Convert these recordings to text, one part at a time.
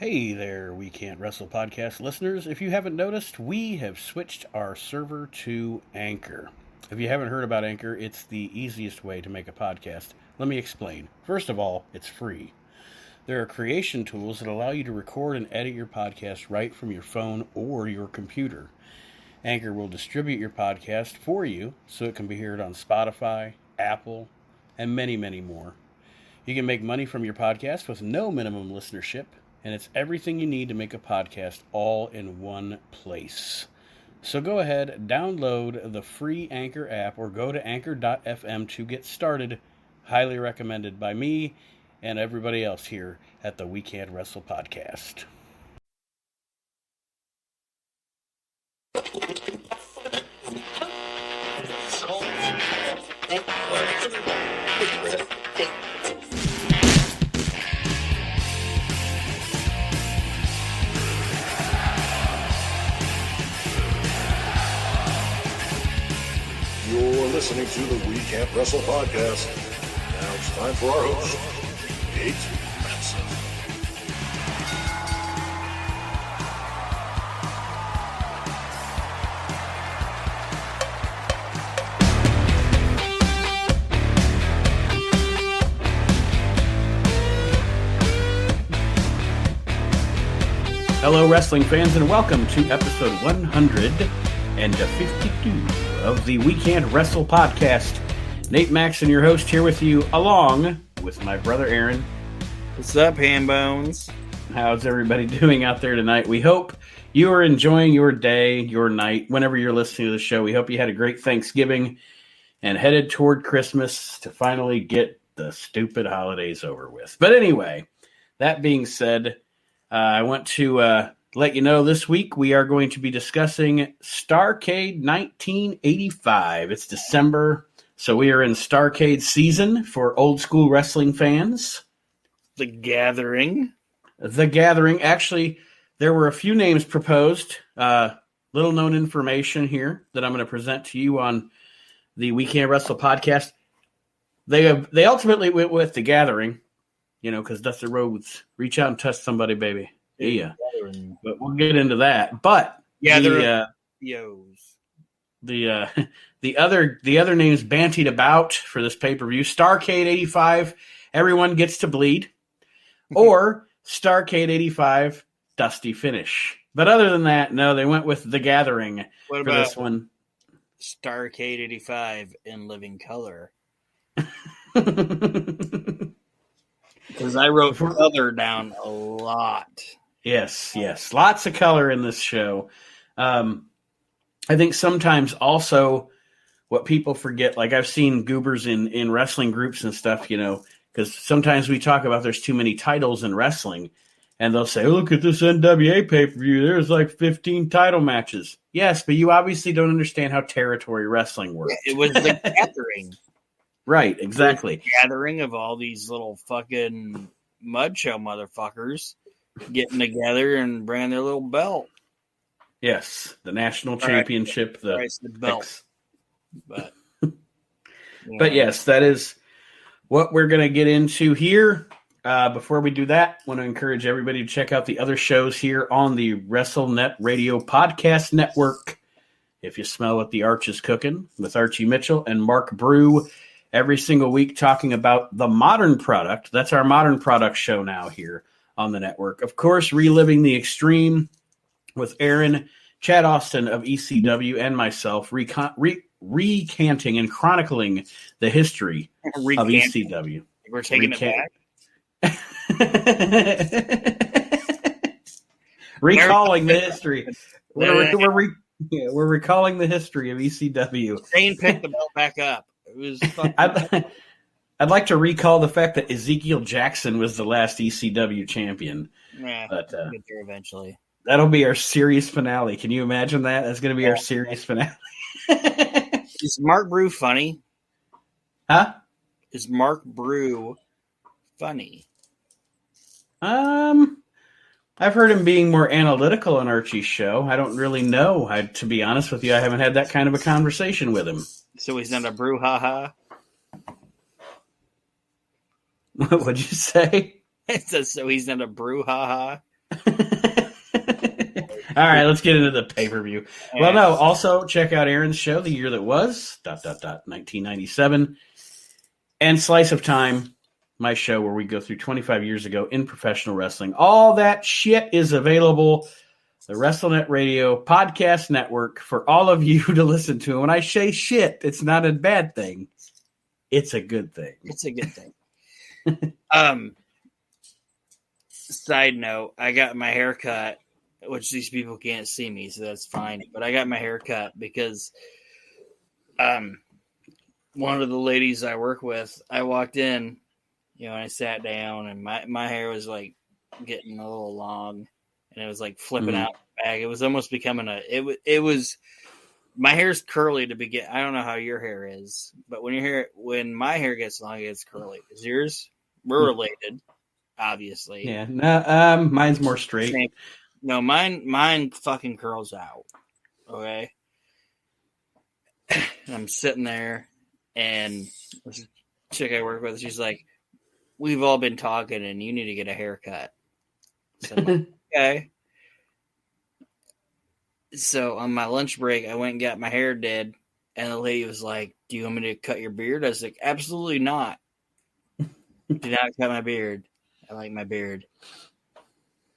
Hey there, We Can't Wrestle podcast listeners. If you haven't noticed, we have switched our server to Anchor. If you haven't heard about Anchor, it's the easiest way to make a podcast. Let me explain. First of all, it's free. There are creation tools that allow you to record and edit your podcast right from your phone or your computer. Anchor will distribute your podcast for you so it can be heard on Spotify, Apple, and many, many more. You can make money from your podcast with no minimum listenership, and it's everything you need to make a podcast all in one place. So go ahead, download the free Anchor app or go to anchor.fm to get started. Highly recommended by me and everybody else here at the We Can't Wrestle podcast. You're listening to the We Can't Wrestle podcast. Now it's time for our host, Nate Maxson. Hello, wrestling fans, and welcome to episode 152 of the We Can't Wrestle podcast. Nate Maxson, your host, here with you, along with my brother Aaron. What's up, ham bones? How's everybody doing out there tonight? We hope you are enjoying your day, your night, whenever you're listening to the show. We hope you had a great Thanksgiving and headed toward Christmas to finally get the stupid holidays over with. But anyway, that being said, I want to let you know this week we are going to be discussing Starcade 1985. It's December, so we are in Starcade season for old school wrestling fans. The Gathering. The Gathering. Actually, there were a few names proposed. Little known information here that I'm going to present to you on the We Can't Wrestle podcast. They ultimately went with The Gathering, you know, because Dusty Rhodes, reach out and touch somebody, baby. Yeah. But we'll get into that. But the other names bantied about for this pay-per-view, Starcade 85, everyone gets to bleed, or Starcade 85, Dusty Finish. But other than that, no, they went with The Gathering for this one. Starcade 85 in living color. Because I wrote color down a lot. Yes. Lots of color in this show. I think sometimes also what people forget, like I've seen goobers in wrestling groups and stuff, you know, because sometimes we talk about there's too many titles in wrestling, and they'll say, oh, look at this NWA pay-per-view. There's like 15 title matches. Yes, but you obviously don't understand how territory wrestling works. Yeah, it was the Gathering. Right, exactly. Gathering of all these little fucking mud show motherfuckers getting together and bringing their little belt. Yes, the national championship. The belt. But yes, that is what we're going to get into here. Before we do that, I want to encourage everybody to check out the other shows here on the WrestleNet Radio Podcast Network. If you smell what the Arch is cooking, with Archie Mitchell and Mark Brew, every single week talking about the modern product. That's our modern product show now here on the network. Of course, reliving the extreme with Aaron, Chad Austin of ECW, and myself, recanting and chronicling the history of ECW. We're taking it back. Recalling the history. We're recalling the history of ECW. Shane picked the belt back up. It was I'd like to recall the fact that Ezekiel Jackson was the last ECW champion. Yeah, but get there eventually. That'll be our series finale. Can you imagine that? That's going to be our series finale. Is Mark Brew funny? Huh? Is Mark Brew funny? I've heard him being more analytical on Archie's show. I don't really know. To be honest with you, I haven't had that kind of a conversation with him. So he's not a brouhaha? What'd you say? It says, so he's not a brouhaha? All right, let's get into the pay-per-view. Well, no, also check out Aaron's show, The Year That Was, ... 1997, and Slice of Time, my show where we go through 25 years ago in professional wrestling. All that shit is available, the WrestleNet Radio podcast network, for all of you to listen to. And when I say shit, it's not a bad thing. It's a good thing. It's a good thing. Side note, I got my hair cut, which these people can't see me, so that's fine. But I got my hair cut because one of the ladies I work with, I walked in, and I sat down, and my hair was like getting a little long, and it was like flipping out back. It was almost becoming it was my hair's curly to begin. I don't know how your hair is, but when my hair gets long, it gets curly. Is yours? We're related, obviously. Yeah, no, mine's more straight. Same. No, mine fucking curls out. Okay. I'm sitting there, and this chick I work with, she's like, "We've all been talking, and you need to get a haircut." So I'm like, okay. So on my lunch break, I went and got my hair did, and the lady was like, "Do you want me to cut your beard?" I was like, "Absolutely not. Do not cut my beard. I like my beard.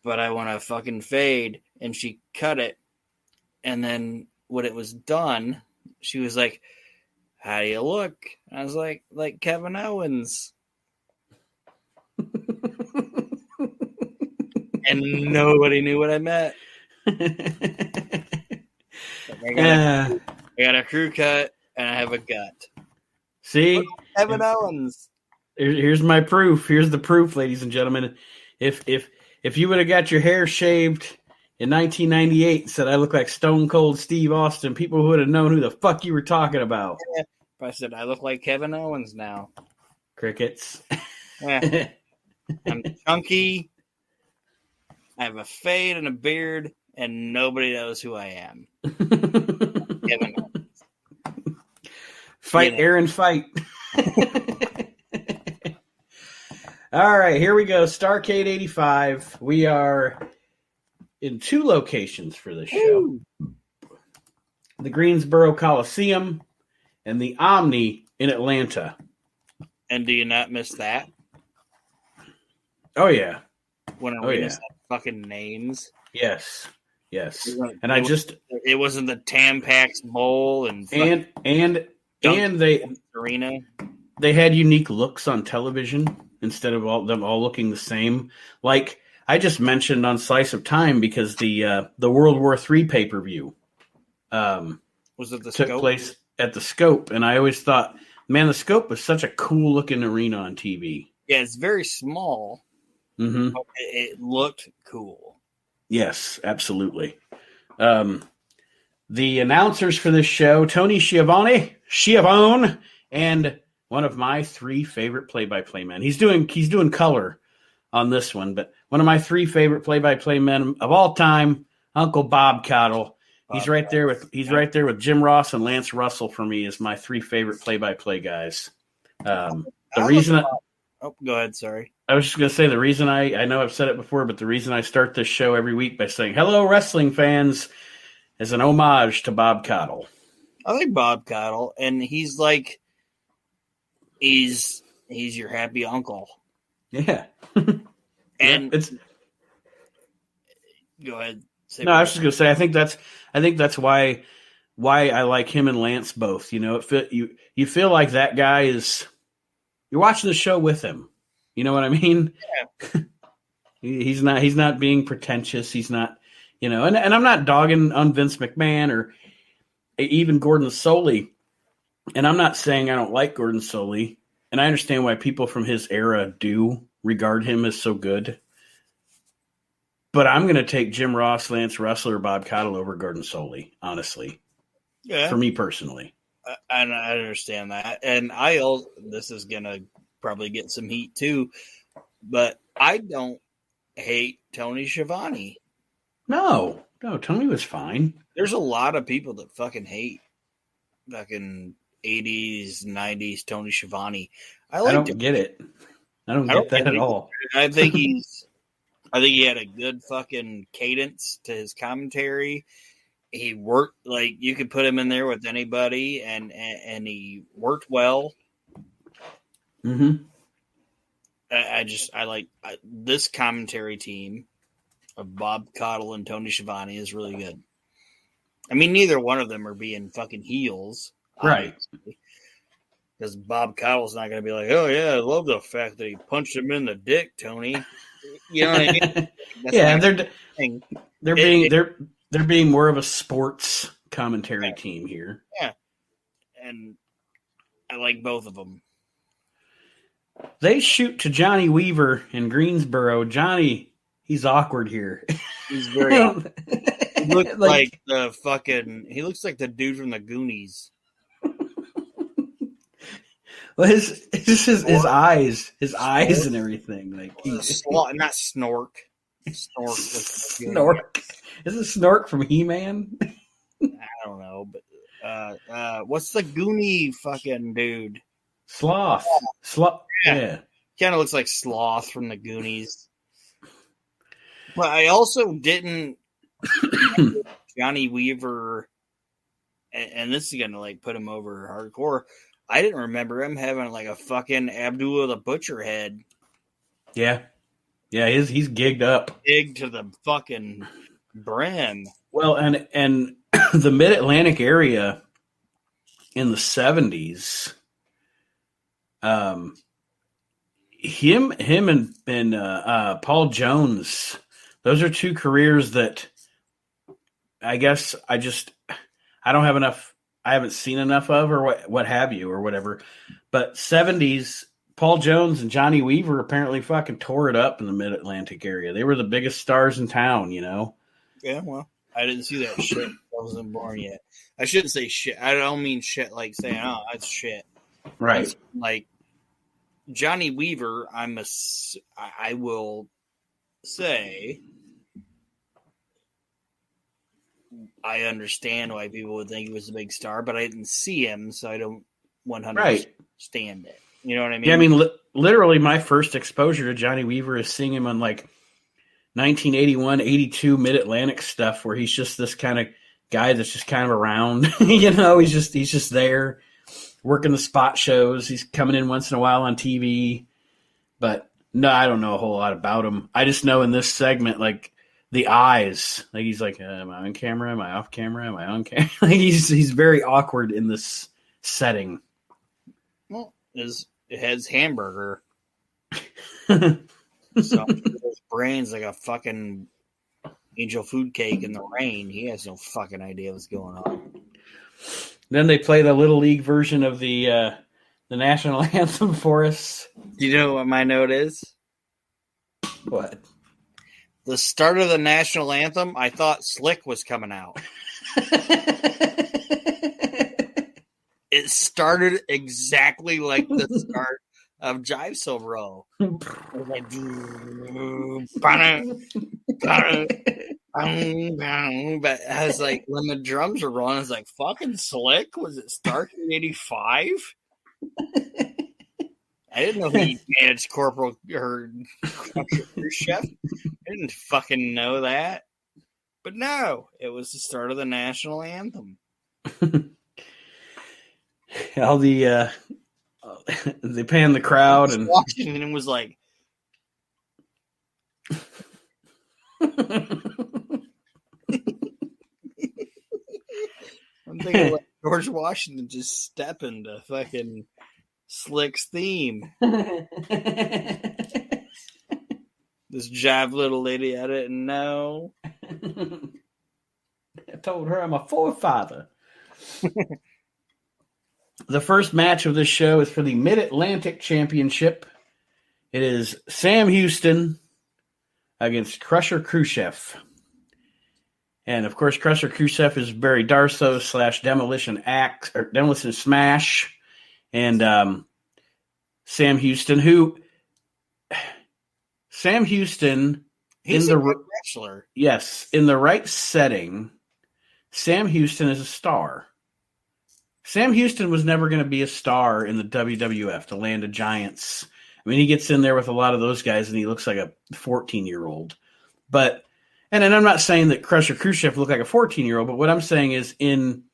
But I want a fucking fade." And she cut it. And then when it was done, she was like, "How do you look?" And I was like Kevin Owens. And nobody knew what I meant. I got a crew cut, and I have a gut. See? Kevin Owens. Here's my proof. Here's the proof, ladies and gentlemen. If you would have got your hair shaved in 1998 and said I look like Stone Cold Steve Austin, people would have known who the fuck you were talking about. Yeah. If I said I look like Kevin Owens now. Crickets. Yeah. I'm chunky. I have a fade and a beard, and nobody knows who I am. Kevin Owens. Fight, Aaron, fight. All right, here we go. Starcade 85. We are in 2 locations for this show. The Greensboro Coliseum and the Omni in Atlanta. And do you not miss that? Oh, yeah. When we miss fucking names. Yes. And it wasn't the Tampax Bowl and they arena. They had unique looks on television instead of them all looking the same. Like I just mentioned on Slice of Time, because the World War III pay-per-view was it took place at the Scope, and I always thought, man, the Scope was such a cool looking arena on TV. Yeah, it's very small. Mm-hmm. But it looked cool. Yes, absolutely. The announcers for this show, Tony Schiavone, and one of my 3 favorite play-by-play men. He's doing color on this one, but one of my 3 favorite play-by-play men of all time, Uncle Bob Cottle. He's right there with Jim Ross and Lance Russell for me as my 3 favorite play-by-play guys. Go ahead. Sorry. I was just going to say the reason I know I've said it before, but the reason I start this show every week by saying hello, wrestling fans, is an homage to Bob Cottle. I like Bob Cottle, and he's like, he's your happy uncle. Yeah. And it's. Go ahead. No, I was just going to say I think that's why I like him and Lance both. You feel like that guy is. You're watching the show with him. You know what I mean? Yeah. He's not being pretentious. He's not, and I'm not dogging on Vince McMahon or even Gordon Solie. And I'm not saying I don't like Gordon Solie. And I understand why people from his era do regard him as so good. But I'm going to take Jim Ross, Lance Russell, or Bob Cottle over Gordon Solie, honestly. Yeah. For me personally. And I understand that. And this is going to probably get some heat too, but I don't hate Tony Schiavone. No, Tony was fine. There's a lot of people that fucking hate fucking 80s, 90s Tony Schiavone. I don't get it. I don't get that at all. I think he's I think he had a good fucking cadence to his commentary. He worked like you could put him in there with anybody, and he worked well. Mm-hmm. I like this commentary team of Bob Caudle and Tony Schiavone is really good. I mean, neither one of them are being fucking heels, right? Because Bob Caudle's not going to be like, "Oh yeah, I love the fact that he punched him in the dick, Tony." You know what I mean? Yeah, they're being more of a sports commentary team here. Yeah, and I like both of them. They shoot to Johnny Weaver in Greensboro. Johnny, he's awkward here. He's very awkward. He looks like the fucking. He looks like the dude from the Goonies. Well, his eyes, and everything. Like not Snork. Snork. Is it Snork from He-Man? I don't know, but what's the Goonie fucking dude? Sloth. Yeah. Kind of looks like Sloth from the Goonies. But I also didn't Johnny Weaver, and this is gonna like put him over hardcore. I didn't remember him having like a fucking Abdullah the Butcher head. Yeah, he's gigged up, gigged to the fucking brim. Well, and the Mid-Atlantic area in the 70s, him and Paul Jones, those are two careers that I guess I don't have enough. I haven't seen enough of, or what have you, or whatever. But 70s, Paul Jones and Johnny Weaver apparently fucking tore it up in the Mid-Atlantic area. They were the biggest stars in town, you know? Yeah, well, I didn't see that shit. I wasn't born yet. I shouldn't say shit. I don't mean shit like saying, oh, that's shit. Right. Like, Johnny Weaver, I will say, I understand why people would think he was a big star, but I didn't see him, so I don't 100% stand it. You know what I mean? Yeah, I mean, literally my first exposure to Johnny Weaver is seeing him on like 1981, 82 Mid-Atlantic stuff where he's just this kind of guy that's just kind of around. You know, he's just there working the spot shows. He's coming in once in a while on TV. But no, I don't know a whole lot about him. I just know in this segment, like, the eyes, like he's like, am I on camera? Am I off camera? Am I on camera? Like he's very awkward in this setting. Well, it has hamburger. So his brain's like a fucking angel food cake in the rain. He has no fucking idea what's going on. Then they play the Little League version of the national anthem for us. Do you know what my note is? What? The start of the national anthem, I thought Slick was coming out. It started exactly like the start of Jive So Bro. Like, but I was like, when the drums were rolling, I was like, fucking Slick? Was it Starcade 85? I didn't know he managed Corporal or Chef. I didn't fucking know that. But no, it was the start of the national anthem. All the they pan the crowd and watching and was like, I'm thinking like George Washington just stepping to fucking Slick's theme. This jive little lady, I didn't know. I told her I'm a forefather. The first match of this show is for the Mid-Atlantic Championship. It is Sam Houston against Crusher Khrushchev. And, of course, Crusher Khrushchev is Barry Darsow / Demolition Axe, or Demolition Smash. And Sam Houston, he's a good wrestler. Yes, in the right setting, Sam Houston is a star. Sam Houston was never going to be a star in the WWF, the Land of Giants. I mean, he gets in there with a lot of those guys, and he looks like a 14-year-old. But and I'm not saying that Crusher Khrushchev looked like a 14-year-old, but what I'm saying is in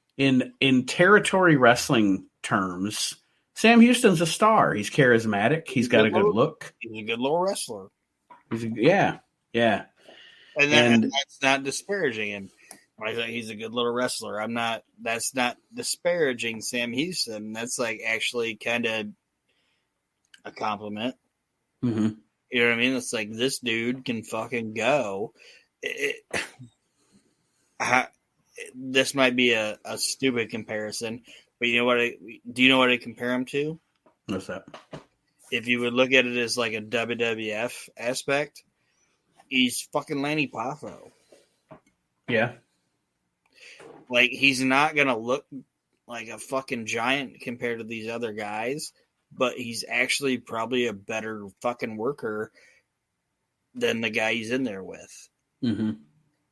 territory wrestling terms, Sam Houston's a star. He's charismatic. He's got a good look. He's a good little wrestler. Yeah. And that's not disparaging him. I think he's a good little wrestler. That's not disparaging Sam Houston. That's like actually kind of a compliment. Mm-hmm. You know what I mean? It's like, this dude can fucking go. This might be a stupid comparison, but do you know what I compare him to? What's that? If you would look at it as like a WWF aspect, he's fucking Lanny Poffo. Yeah. Like, he's not going to look like a fucking giant compared to these other guys, but he's actually probably a better fucking worker than the guy he's in there with. Mm-hmm.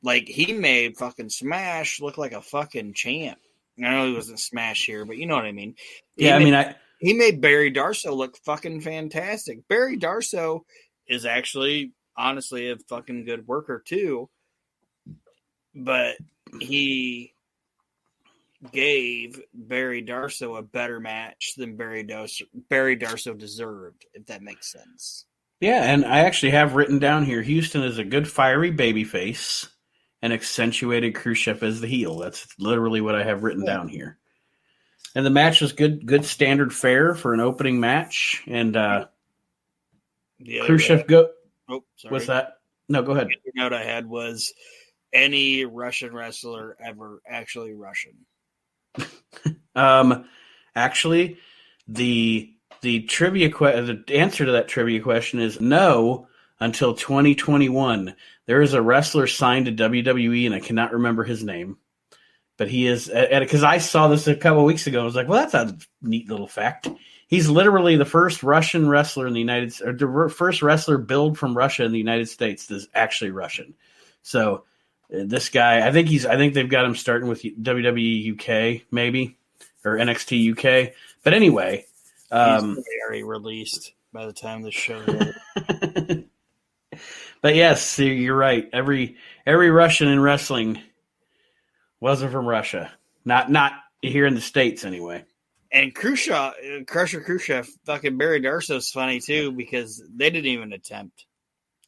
Like, he made fucking Smash look like a fucking champ. I know he wasn't Smash here, but you know what I mean. He made Barry Darsow look fucking fantastic. Barry Darsow is actually, honestly, a fucking good worker too. But he gave Barry Darsow a better match than Barry Darsow deserved, if that makes sense. Yeah, and I actually have written down here, Houston is a good fiery babyface and accentuated Khrushchev as the heel. That's literally what I have written down here. And the match was good standard fare for an opening match. And Khrushchev Oh, sorry. What's that? No, go ahead. The note I had was, any Russian wrestler ever actually Russian? Actually, the trivia the answer to that trivia question is no until 2021. There is a wrestler signed to WWE, and I cannot remember his name, but he is because I saw this a couple of weeks ago. I was like, well, that's a neat little fact. He's literally the first Russian wrestler in the the first wrestler billed from Russia in the United States that's actually Russian. So this guy, I think they've got him starting with WWE UK maybe, or NXT UK. But anyway, he's already released by the time the show is. But yes, you're right. Every Russian in wrestling wasn't from Russia. Not here in the States anyway. And Crusher Khrushchev, fucking Barry Darsow's funny too, because they didn't even attempt.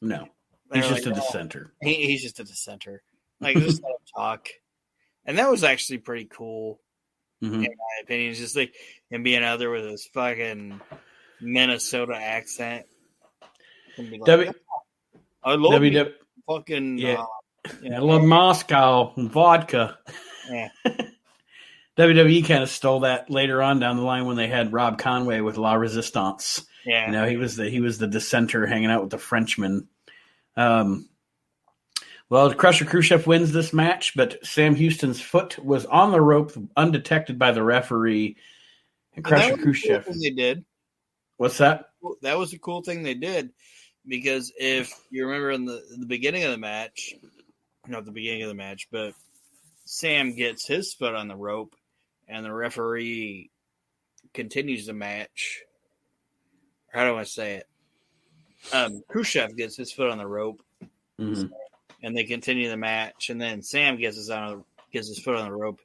No. He's just a dissenter. He's just a dissenter. Like, just let him talk. And that was actually pretty cool, in my opinion. It's just like him being out there with his fucking Minnesota accent. Like, I love fucking. I love Moscow and vodka. Yeah. WWE kind of stole that later on down the line when they had Rob Conway with La Resistance. Yeah. He was the dissenter hanging out with the Frenchman. Well, Crusher Khrushchev wins this match, but Sam Houston's foot was on the rope undetected by the referee. And Crusher Khrushchev. They did. What's that? That was a cool thing they did, because if you remember in the beginning of the match, not the beginning of the match, but Sam gets his foot on the rope, and the referee continues the match. How do I say it? Khrushchev gets his foot on the rope, and they continue the match, and then Sam gets his foot on the rope,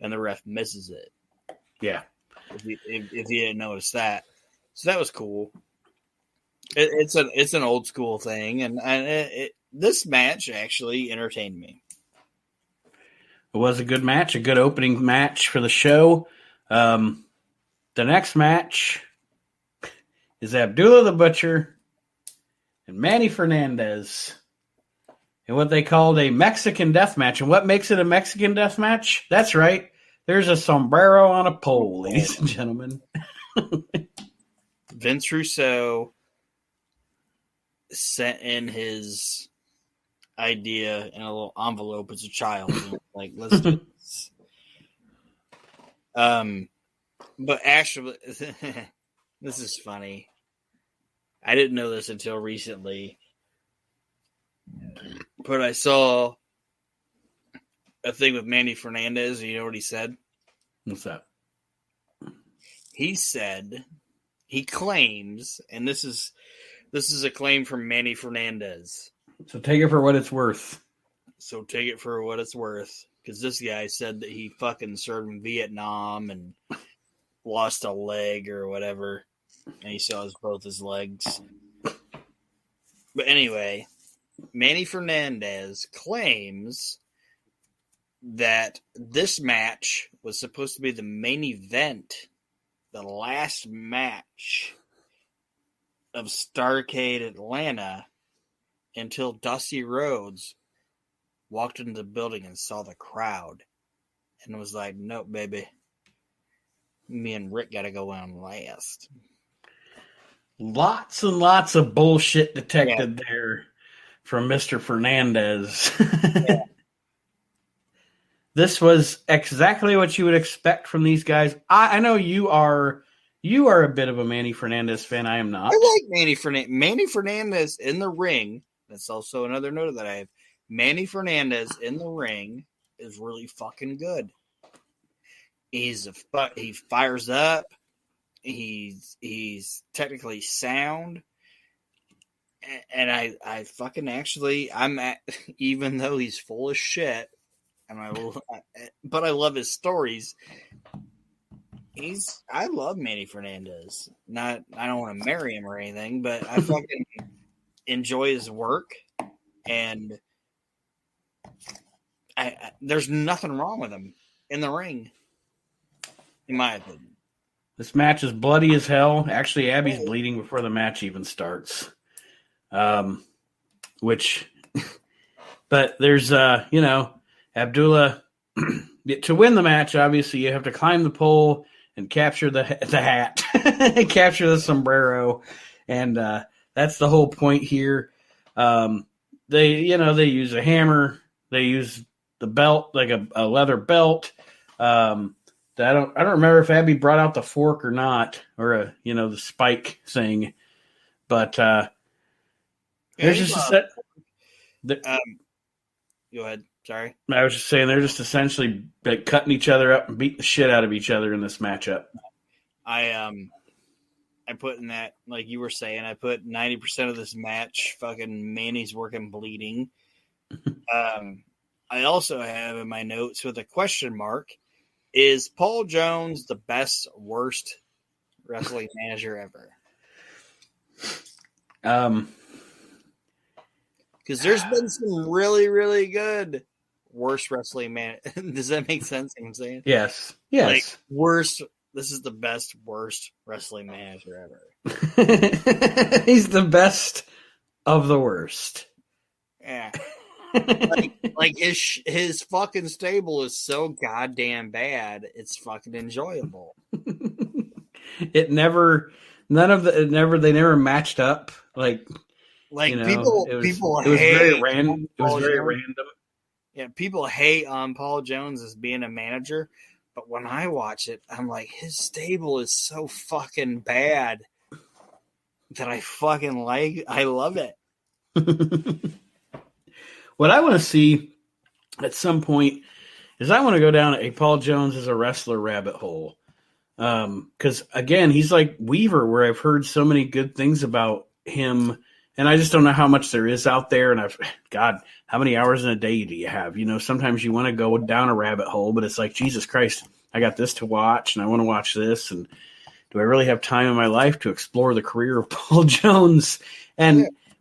and the ref misses it. Yeah. If you didn't notice that. So that was cool. It's an old school thing, and this match actually entertained me. It was a good match, a good opening match for the show. The next match is Abdullah the Butcher and Manny Fernandez in what they called a Mexican death match. And what makes it a Mexican death match? That's right. There's a sombrero on a pole, ladies and gentlemen. Vince Russo sent in his idea in a little envelope as a child. Like, let's do this. But actually, this is funny. I didn't know this until recently, but I saw a thing with Manny Fernandez. And you know what he said? What's that? He said he claims, and this is a claim from Manny Fernandez. So take it for what it's worth. So take it for what it's worth. Because this guy said that he fucking served in Vietnam and lost a leg or whatever. And he still has both his legs. But anyway, Manny Fernandez claims that this match was supposed to be the main event, the last match of Starcade Atlanta, until Dusty Rhodes walked into the building and saw the crowd and was like, nope, baby. Me and Rick got to go on last. Lots and lots of bullshit detected there from Mr. Fernandez. Yeah. This was exactly what you would expect from these guys. I know you are a bit of a Manny Fernandez fan. I am not. I like Manny Fernandez. Manny Fernandez in the ring. That's also another note that I have. Manny Fernandez in the ring is really fucking good. He fires up. He's technically sound. And I fucking actually, even though he's full of shit, but I love his stories. I love Manny Fernandez. I don't want to marry him or anything, but I fucking enjoy his work, and there's nothing wrong with him in the ring, in my opinion. This match is bloody as hell. Actually, Abby's bleeding before the match even starts. But there's, Abdullah, to win the match, obviously, you have to climb the pole and capture the hat, capture the sombrero, and that's the whole point here. They use a hammer, they use the belt, like a leather belt. I don't remember if Abby brought out the fork or not, or the spike thing, but there's just a set. Go ahead. Sorry. I was just saying they're just essentially cutting each other up and beating the shit out of each other in this matchup. I put in that, like you were saying, I put 90% of this match fucking Manny's working bleeding. I also have in my notes with a question mark, is Paul Jones the best, worst wrestling manager ever? Because there's been some really, really good worst wrestling man. Does that make sense? What I'm saying? Yes. Like worst. This is the best, worst wrestling manager ever. He's the best of the worst. Yeah. like his fucking stable is so goddamn bad. It's fucking enjoyable. They never matched up. People it hate. Was very random. It was very random. Yeah, people hate on Paul Jones as being a manager, but when I watch it, I'm like, his stable is so fucking bad that I fucking like. I love it. What I want to see at some point is I want to go down a Paul Jones as a wrestler rabbit hole. Because again, he's like Weaver, where I've heard so many good things about him. And I just don't know how much there is out there. And God, how many hours in a day do you have? Sometimes you want to go down a rabbit hole, but it's like, Jesus Christ, I got this to watch and I want to watch this. And do I really have time in my life to explore the career of Paul Jones?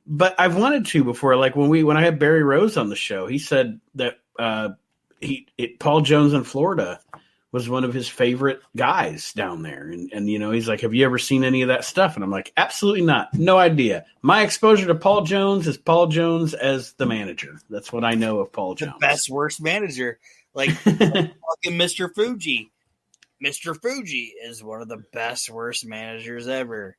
But I've wanted to before, like when I had Barry Rose on the show, he said that Paul Jones in Florida was one of his favorite guys down there. And he's like, have you ever seen any of that stuff? And I'm like, absolutely not. No idea. My exposure to Paul Jones is Paul Jones as the manager. That's what I know of Paul Jones. The best, worst manager. Like fucking Mr. Fuji. Mr. Fuji is one of the best, worst managers ever.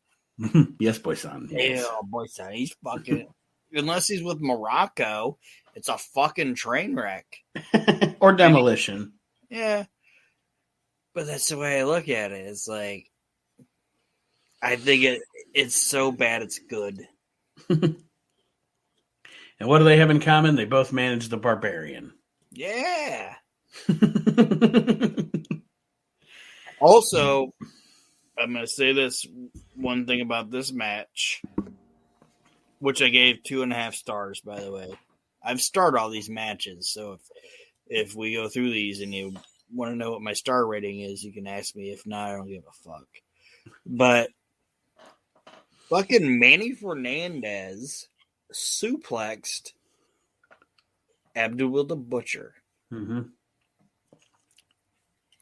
Yes, boy-san. Yes. Yeah, boy-san. He's fucking... unless he's with Morocco, it's a fucking train wreck. Or demolition. Yeah. But that's the way I look at it. It's like, I think it's so bad it's good. And what do they have in common? They both manage the Barbarian. Yeah. Also, I'm going to say this one thing about this match, which I gave 2.5 stars, by the way. I've starred all these matches, so if we go through these and you want to know what my star rating is, you can ask me. If not, I don't give a fuck. But fucking Manny Fernandez suplexed Abdullah the Butcher. Mm-hmm.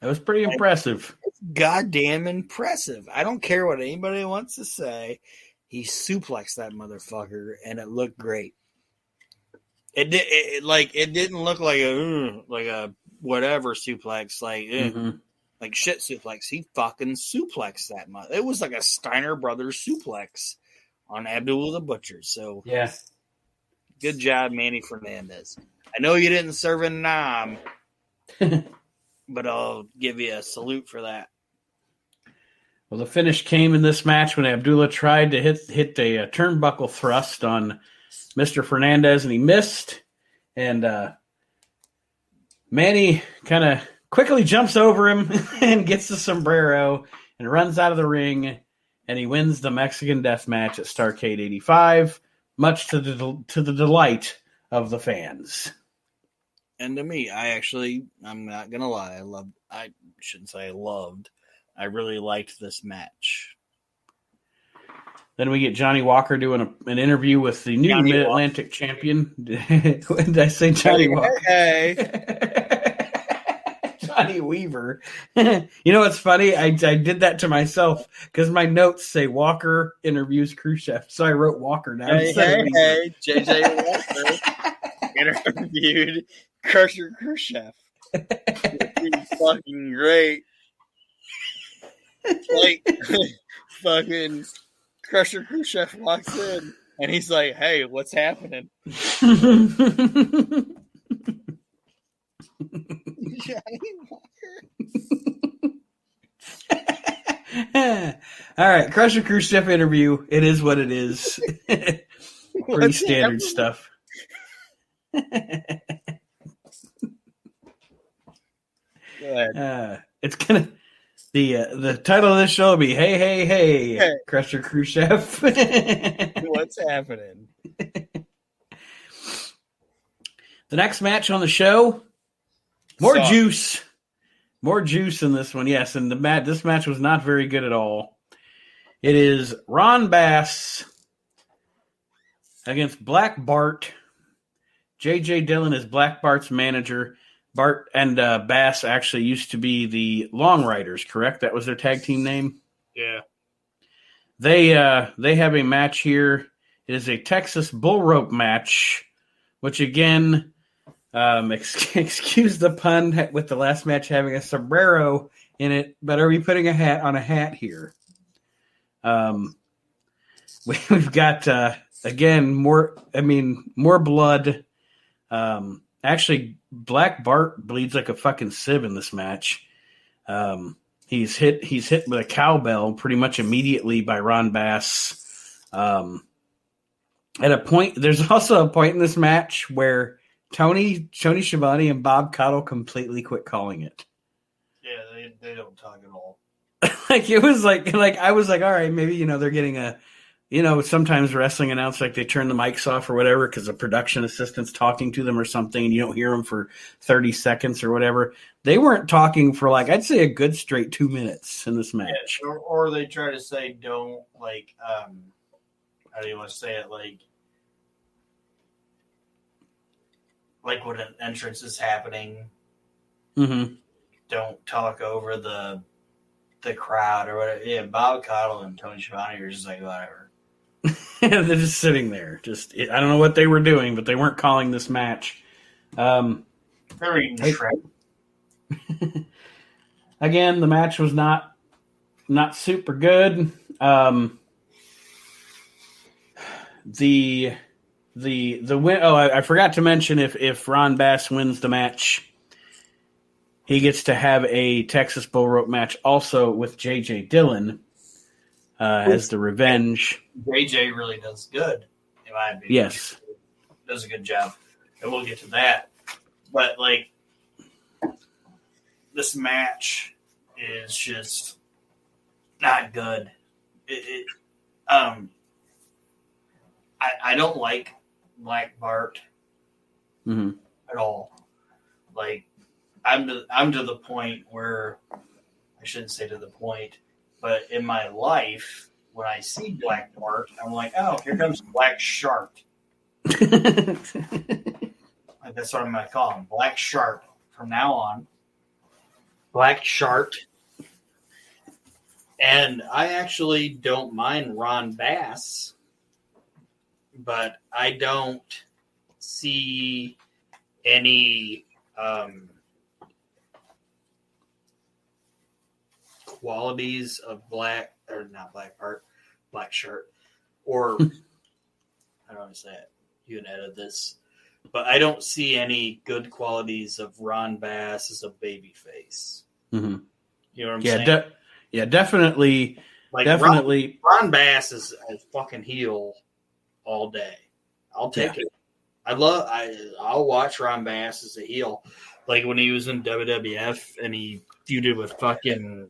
That was pretty impressive. It's goddamn impressive. I don't care what anybody wants to say. He suplexed that motherfucker, and it looked great. It didn't look like a whatever suplex, like shit suplex. He fucking suplexed that mother. It was like a Steiner Brothers suplex on Abdullah the Butcher. So yeah, good job, Manny Fernandez. I know you didn't serve in Nam, but I'll give you a salute for that. Well, the finish came in this match when Abdullah tried to hit a turnbuckle thrust on Mr. Fernandez, and he missed. And Manny kind of quickly jumps over him and gets the sombrero and runs out of the ring, and he wins the Mexican Death Match at Starcade 85, much to the delight of the fans. And to me, I'm not going to lie, I shouldn't say I loved, I really liked this match. Then we get Johnny Walker doing an interview with the new Mid-Atlantic champion. Did I say Johnny Walker? Hey. Johnny Weaver. You know what's funny? I did that to myself because my notes say Walker interviews Khrushchev, so I wrote Walker down. Hey, JJ Walker interviewed Crusher Khrushchev. He's fucking great. Like, fucking Crusher Khrushchev walks in, and he's like, hey, what's happening? Johnny Walker. All right, Crusher Khrushchev interview. It is what it is. Pretty standard stuff. Go ahead. It's gonna the title of this show will be Hey, Crusher Khrushchev. What's happening? The next match on the show, more juice in this one. Yes, and this match was not very good at all. It is Ron Bass against Black Bart. J.J. Dillon is Black Bart's manager. Bart and Bass actually used to be the Long Riders, correct? That was their tag team name? Yeah. They have a match here. It is a Texas bull rope match, which again, excuse the pun with the last match having a sombrero in it, but are we putting a hat on a hat here? We've got, again, more blood. Actually, Black Bart bleeds like a fucking sieve in this match. He's hit with a cowbell pretty much immediately by Ron Bass. At a point, there's also a point in this match where Tony Schiavone and Bob Caudle completely quit calling it. Yeah, they don't talk at all. Like it was like I was like, all right, maybe they're getting a. Sometimes wrestling announce like they turn the mics off or whatever because the production assistant's talking to them or something and you don't hear them for 30 seconds or whatever. They weren't talking for I'd say a good straight 2 minutes in this match. Yeah, or they try to say don't how do you want to say it? Like when an entrance is happening, don't talk over the crowd or whatever. Yeah, Bob Caudle and Tony Schiavone are just like, whatever. They're just sitting there. I don't know what they were doing, but they weren't calling this match. They're eating shrimp. Again, the match was not super good. The win. Oh, I forgot to mention if Ron Bass wins the match, he gets to have a Texas bull rope match also with J.J. Dillon as the revenge. JJ really does good, in my opinion. Yes. Does a good job. And we'll get to that. But, this match is just not good. I don't like Black Bart at all. Like, I'm to the point where, I shouldn't say to the point, but in my life, when I see Black Bart, I'm like, oh, here comes Black Shark. That's what I'm going to call him, Black Shark from now on. Black Shark. And I actually don't mind Ron Bass, but I don't see any qualities of Black Shark, or I don't want to say it. You can edit this, but I don't see any good qualities of Ron Bass as a babyface. Mm-hmm. You know what I'm saying? Definitely. Like definitely. Ron Bass is a fucking heel all day. I'll take it. I'll watch Ron Bass as a heel. Like when he was in WWF and he feuded with fucking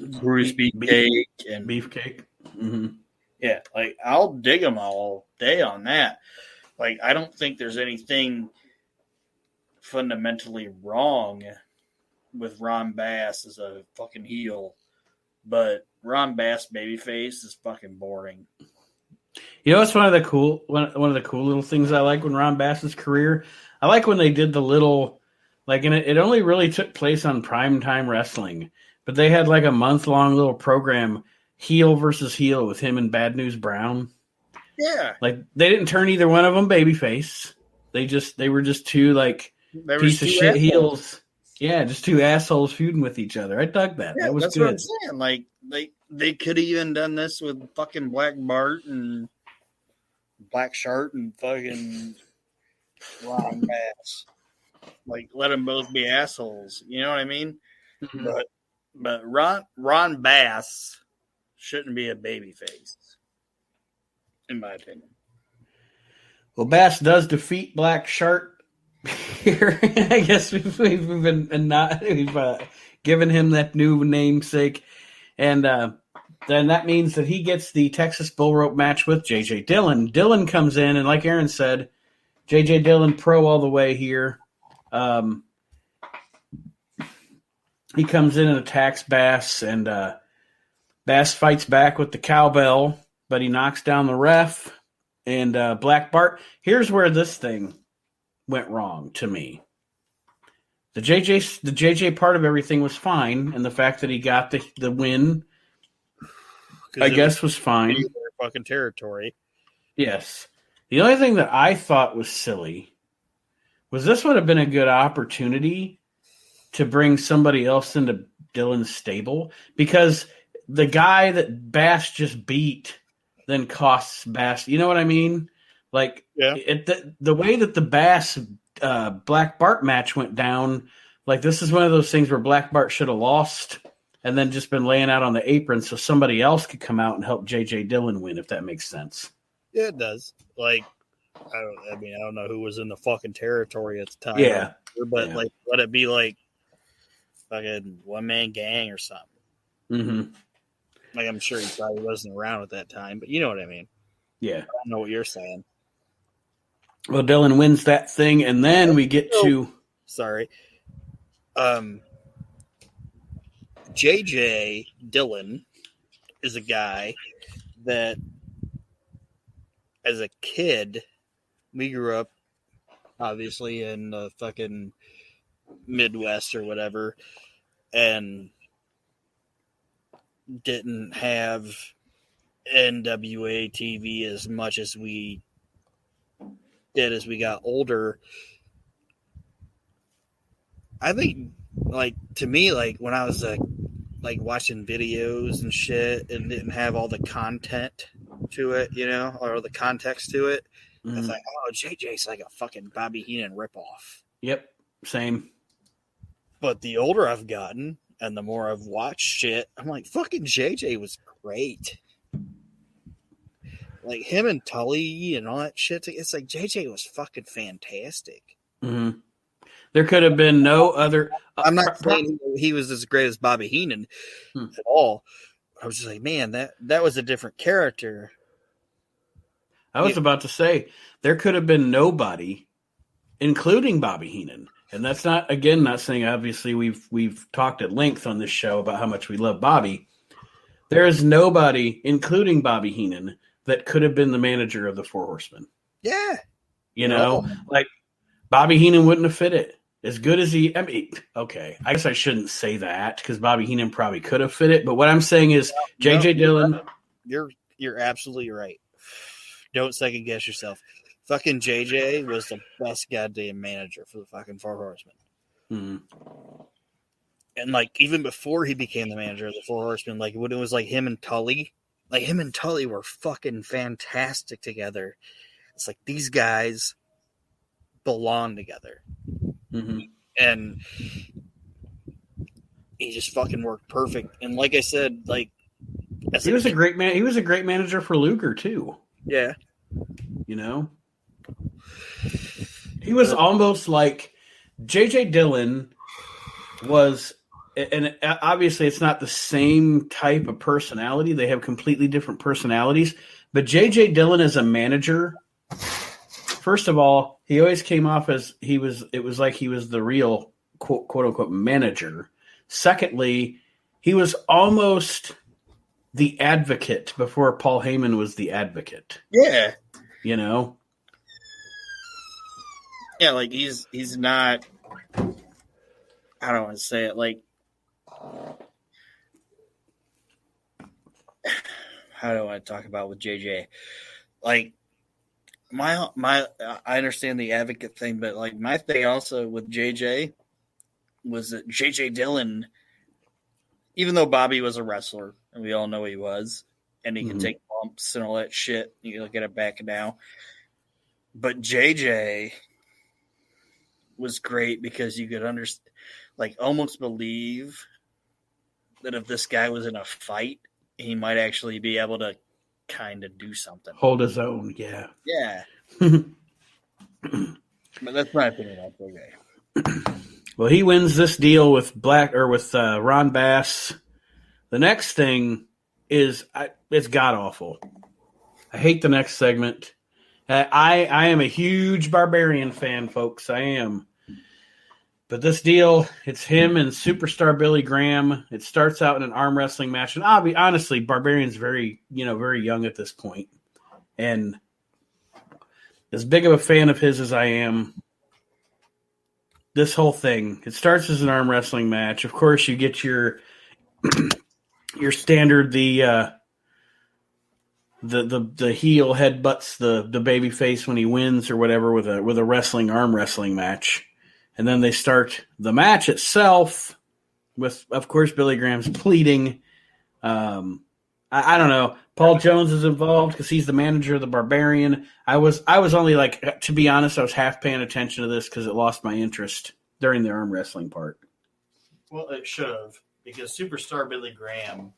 Bruce Beefcake and Beefcake. Mm-hmm. Yeah, like I'll dig him all day on that. Like I don't think there's anything fundamentally wrong with Ron Bass as a fucking heel, but Ron Bass babyface is fucking boring. You know, it's one of the cool little things I like when Ron Bass's career. I like when they did the little, like, and it only really took place on primetime wrestling, but they had like a month-long little program, heel versus heel, with him and Bad News Brown. Yeah, like they didn't turn either one of them babyface. They were just two like piece of shit heels. Yeah, just two assholes feuding with each other. I dug that. Yeah, that was that's good. What I'm saying. Like they could have even done this with fucking Black Bart and Black Shark and fucking Ron Bass. Like let them both be assholes. You know what I mean? Mm-hmm. But Ron Bass shouldn't be a babyface, in my opinion. Well, Bass does defeat Black Shark here. I guess we've given him that new namesake, and then that means that he gets the Texas Bull Rope match with J.J. Dillon. Dillon comes in, and like Aaron said, J.J. Dillon pro all the way here. He comes in and attacks Bass, and Bass fights back with the cowbell, but he knocks down the ref. And Black Bart, here's where this thing went wrong to me. The JJ part of everything was fine, and the fact that he got the win, I guess, was fine. Their fucking territory. Yes. The only thing that I thought was silly was this would have been a good opportunity to bring somebody else into Dillon's stable, because the guy that Bass just beat then costs Bass. You know what I mean? Like, yeah. The way that the Bass Black Bart match went down, like this is one of those things where Black Bart should have lost and then just been laying out on the apron so somebody else could come out and help J.J. Dillon win, if that makes sense. Yeah, it does. Like, I don't know who was in the fucking territory at the time. Yeah. But, like, let it be like fucking one-man gang or something. Mm-hmm. Like, I'm sure he probably wasn't around at that time, but you know what I mean. Yeah. I don't know what you're saying. Well, Dillon wins that thing, and then we get to... Sorry. J.J. Dillon is a guy that, as a kid, we grew up, obviously, in the fucking Midwest or whatever, and didn't have NWA TV as much as we did as we got older. I think, like, to me, like, when I was, like, watching videos and shit and didn't have all the content to it, you know, or the context to it, I was like, oh, JJ's like a fucking Bobby Heenan ripoff. Yep, same. But the older I've gotten and the more I've watched shit, I'm like, fucking JJ was great. Like, him and Tully and all that shit, it's like JJ was fucking fantastic. Mm-hmm. There could have been no other... I'm not saying he was as great as Bobby Heenan at all, I was just like, man, that was a different character. I was about to say, there could have been nobody, including Bobby Heenan. And that's not saying, obviously, we've talked at length on this show about how much we love Bobby. There is nobody, including Bobby Heenan, that could have been the manager of the Four Horsemen. Yeah. You know, like Bobby Heenan wouldn't have fit it. As good as I guess I shouldn't say that because Bobby Heenan probably could have fit it. But what I'm saying is J.J. Dillon. You're absolutely right. Don't second guess yourself. Fucking JJ was the best goddamn manager for the fucking Four Horsemen. Mm-hmm. And like even before he became the manager of the Four Horsemen, like when it was like him and Tully, were fucking fantastic together. It's like these guys belong together. Mm-hmm. And he just fucking worked perfect. And like I said, like he was a great man. He was a great manager for Luger too. Yeah. You know, he was almost like J.J. Dillon was, and obviously it's not the same type of personality. They have completely different personalities. But J.J. Dillon as a manager, first of all, he always came off as it was like he was the real quote unquote manager. Secondly, he was almost the advocate before Paul Heyman was the advocate. Yeah. You know? Yeah, like he's not, I don't want to say it, like, how do I talk about with JJ? Like, I understand the advocate thing, but like my thing also with JJ was that JJ Dillon, even though Bobby was a wrestler, and we all know he was, and he can take bumps and all that shit, you look at it back now. But JJ was great because you could understand, like, almost believe that if this guy was in a fight, he might actually be able to kind of do something. Hold his own, yeah. Yeah. But that's my opinion on JJ. Well, he wins this deal with Ron Bass. The next thing is it's god awful. I hate the next segment. I am a huge Barbarian fan, folks. I am. But this deal, it's him and Superstar Billy Graham. It starts out in an arm wrestling match, and honestly, Barbarian's very young at this point. And as big of a fan of his as I am, this whole thing, it starts as an arm wrestling match. Of course, you get your standard the heel headbutts the baby face when he wins or whatever with a arm wrestling match. And then they start the match itself with, of course, Billy Graham's pleading. I don't know. Paul Jones is involved because he's the manager of the Barbarian. I was only like, to be honest, I was half paying attention to this because it lost my interest during the arm wrestling part. Well, it should have, because Superstar Billy Graham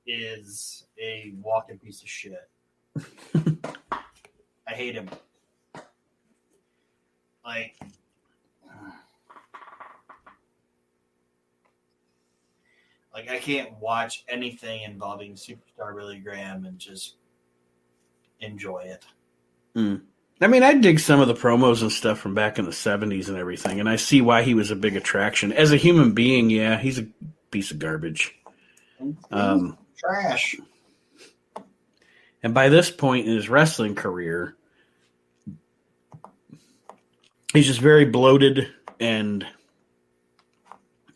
is a walking piece of shit. I hate him. Like, I can't watch anything involving Superstar Billy Graham and just enjoy it. I mean, I dig some of the promos and stuff from back in the 70s and everything, and I see why he was a big attraction. As a human being, yeah, he's a piece of garbage. Trash. And by this point in his wrestling career, he's just very bloated and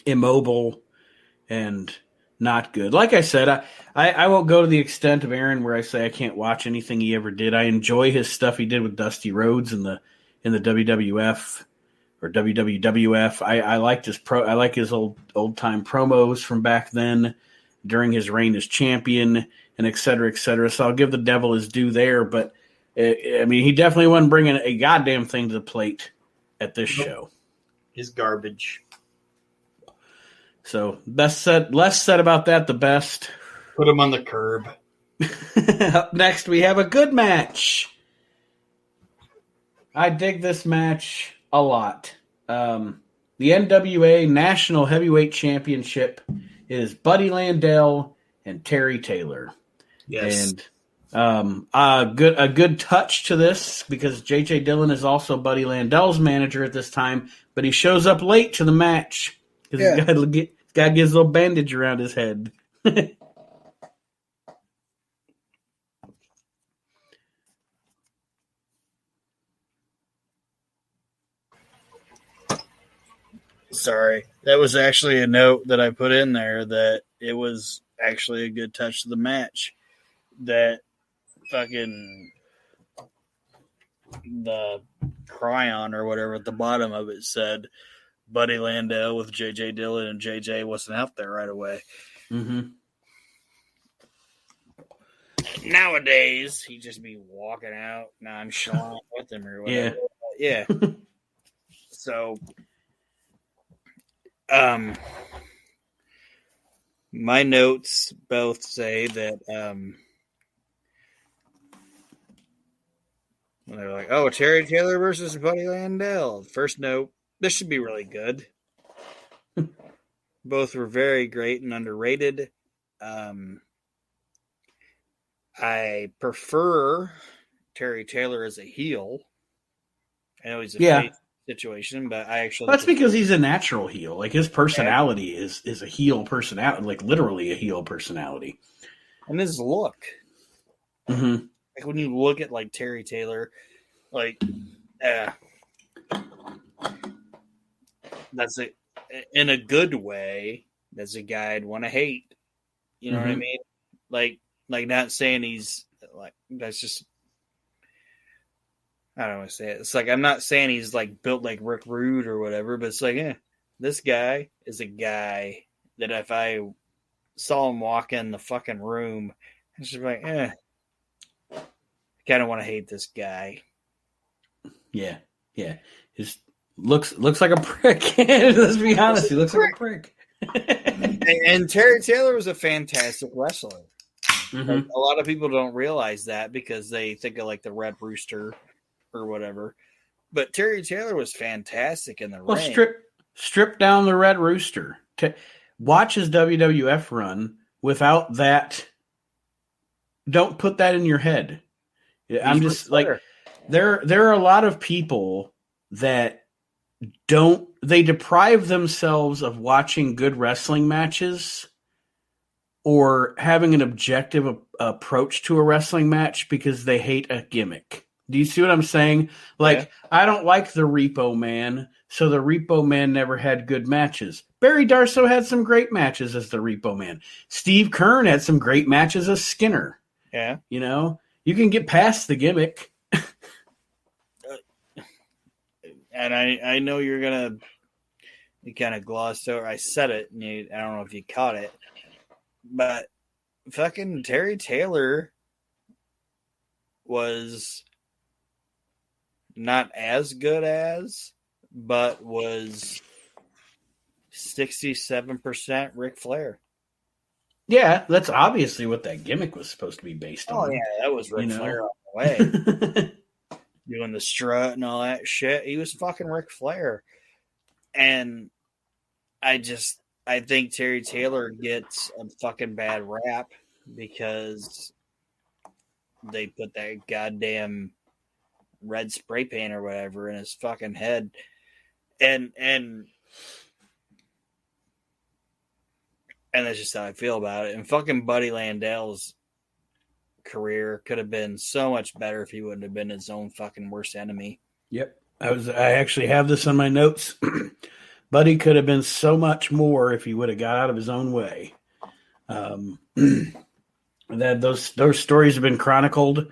immobile and not good. Like I said, I won't go to the extent of Aaron where I say I can't watch anything he ever did. I enjoy his stuff he did with Dusty Rhodes in the WWF or WWF. I liked I like his old time promos from back then during his reign as champion and et cetera, et cetera. So I'll give the devil his due there. But I mean, he definitely wasn't bringing a goddamn thing to the plate at this show. He's garbage. So less said about that, the best. Put him on the curb. Up next, we have a good match. I dig this match a lot. The NWA National Heavyweight Championship is Buddy Landell and Terry Taylor. Yes. And a good touch to this, because J.J. Dillon is also Buddy Landell's manager at this time, but he shows up late to the match because he's got to get his little bandage around his head. Sorry. That was actually a note that I put in there, that it was actually a good touch to the match. That fucking the cryon or whatever at the bottom of it said Buddy Landell with J.J. Dillon, and J.J. wasn't out there right away. Mm-hmm. Nowadays, he'd just be walking out nonchalant with him or whatever. Yeah. So, my notes both say that when they're like, oh, Terry Taylor versus Buddy Landell. First note, this should be really good. Both were very great and underrated. I prefer Terry Taylor as a heel. I know he's a face situation, but I actually... That's because he's a natural heel. Like, his personality is a heel personality, like literally a heel personality. And his look. Mm-hmm. Like, when you look at, like, Terry Taylor, like, that's in a good way, that's a guy I'd want to hate. You know what I mean? Like, not saying he's, like, that's just, I don't want to say it. It's like, I'm not saying he's, like, built like Rick Rude or whatever, but it's like, this guy is a guy that if I saw him walk in the fucking room, I'm just like, I kind of want to hate this guy. Yeah. His looks like a prick. Let's be honest, he looks like a prick. and Terry Taylor was a fantastic wrestler. Mm-hmm. Like, a lot of people don't realize that because they think of like the Red Rooster or whatever. But Terry Taylor was fantastic in the ring. Strip down the Red Rooster. Watch his WWF run without that. Don't put that in your head. I'm just like, there are a lot of people that they deprive themselves of watching good wrestling matches or having an objective approach to a wrestling match because they hate a gimmick. Do you see what I'm saying? Like, I don't like the Repo Man, so the Repo Man never had good matches. Barry Darsow had some great matches as the Repo Man. Steve Kern had some great matches as Skinner. Yeah. You know, you can get past the gimmick. And I know you're going to, you kind of glossed over. I said it, and I don't know if you caught it, but fucking Terry Taylor was not as good as, but was 67% Ric Flair. Yeah, that's obviously what that gimmick was supposed to be based on. Oh, yeah, that was Ric Flair all the way. Doing the strut and all that shit. He was fucking Ric Flair. And I think Terry Taylor gets a fucking bad rap because they put that goddamn red spray paint or whatever in his fucking head. And that's just how I feel about it. And fucking Buddy Landell's career could have been so much better if he wouldn't have been his own fucking worst enemy. Yep. I actually have this in my notes. Buddy could have been so much more if he would have got out of his own way. That those stories have been chronicled,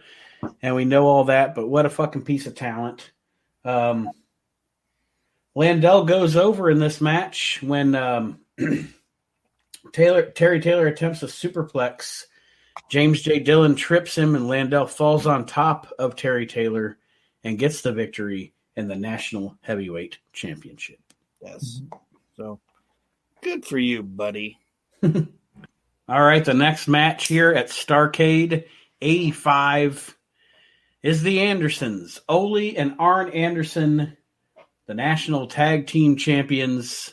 and we know all that, but what a fucking piece of talent. Landell goes over in this match when Terry Taylor attempts a superplex. James J. Dillon trips him, and Landell falls on top of Terry Taylor and gets the victory in the National Heavyweight Championship. Yes. So, good for you, buddy. All right, the next match here at Starcade 85 is the Andersons. Ole and Arn Anderson, the National Tag Team Champions,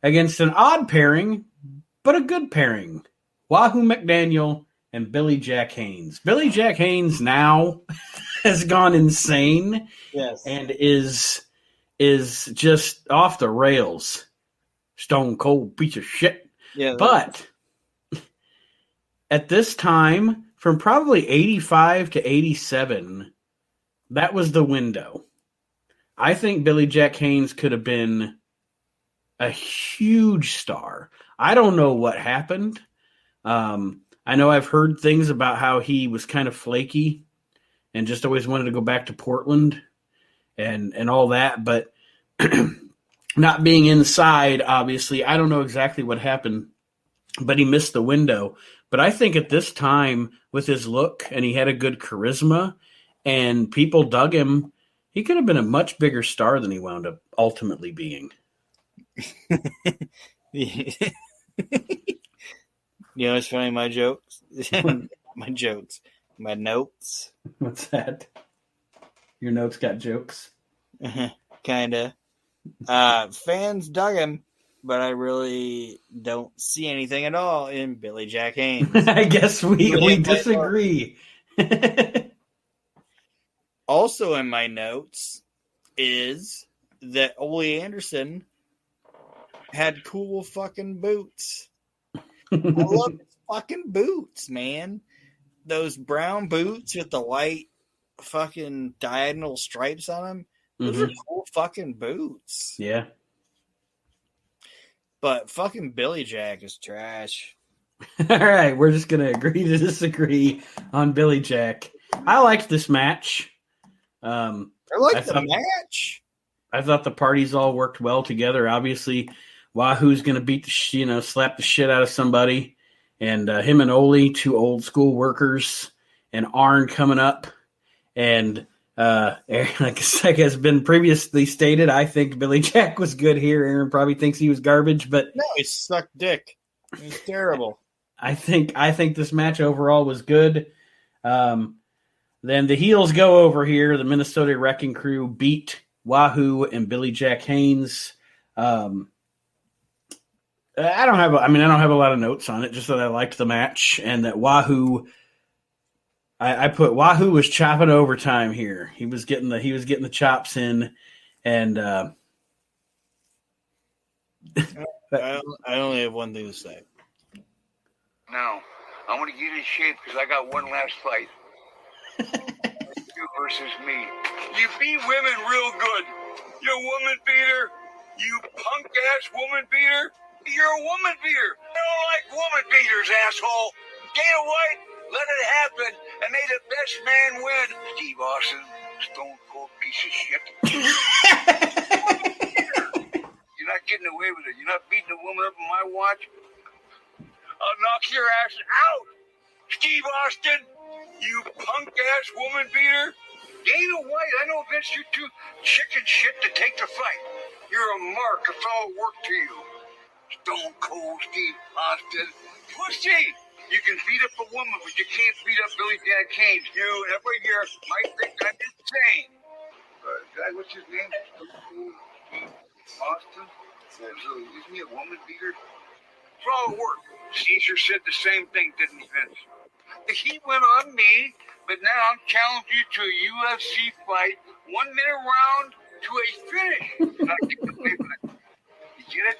against an odd pairing, but a good pairing. Wahoo McDaniel and Billy Jack Haynes. Billy Jack Haynes now has gone insane. Yes. And is just off the rails. Stone cold piece of shit. Yeah. But at this time, from probably 85 to 87, that was the window. I think Billy Jack Haynes could have been a huge star. I don't know what happened. I know I've heard things about how he was kind of flaky and just always wanted to go back to Portland and all that, but not being inside, obviously, I don't know exactly what happened, but he missed the window. But I think at this time, with his look, and he had a good charisma, and people dug him, he could have been a much bigger star than he wound up ultimately being. You know what's funny? My jokes. My notes. What's that? Your notes got jokes? Kinda. Fans dug him, but I really don't see anything at all in Billy Jack Haynes. I guess we disagree. Also in my notes is that Ole Anderson had cool fucking boots. I love his fucking boots, man. Those brown boots with the white fucking diagonal stripes on them. Those are cool fucking boots. Yeah. But fucking Billy Jack is trash. All right, we're just going to agree to disagree on Billy Jack. I liked this match. I like the match. I thought the parties all worked well together. Obviously, Wahoo's going to beat slap the shit out of somebody. And him and Ole, two old school workers, and Arn coming up. And like has been previously stated, I think Billy Jack was good here. Aaron probably thinks he was garbage, but no, he sucked dick. He was terrible. I think this match overall was good. Then the heels go over here. The Minnesota Wrecking Crew beat Wahoo and Billy Jack Haynes. I don't have a lot of notes on it, just that I liked the match and that Wahoo. I put Wahoo was chopping overtime here. He was getting the chops in, and I only have one thing to say. Now, I'm going to get in shape because I got one last fight. You versus me. You beat women real good. You're a woman beater. You punk-ass woman beater. You're a woman beater. I don't like woman beaters, asshole. Dana White let it happen and made the best man win. Steve Austin, stone cold piece of shit. You're not getting away with it. You're not beating a woman up on my watch. I'll knock your ass out. Steve Austin, you punk-ass woman beater. Dana White, I know Vince, you're too chicken shit to take the fight. You're a mark. It's all work to you. Stone cold Steve Austin. Pussy! You can beat up a woman, but you can't beat up Billy Jack Haynes. You, everybody here might think I'm insane. Guy, what's his name? Stone cold Steve Austin? Isn't he a woman beater? It's all work. Caesar said the same thing, didn't he, Vince? He went on me, but now I'm challenging you to a UFC fight, 1 minute round to a finish. You're not getting away with it. You get it?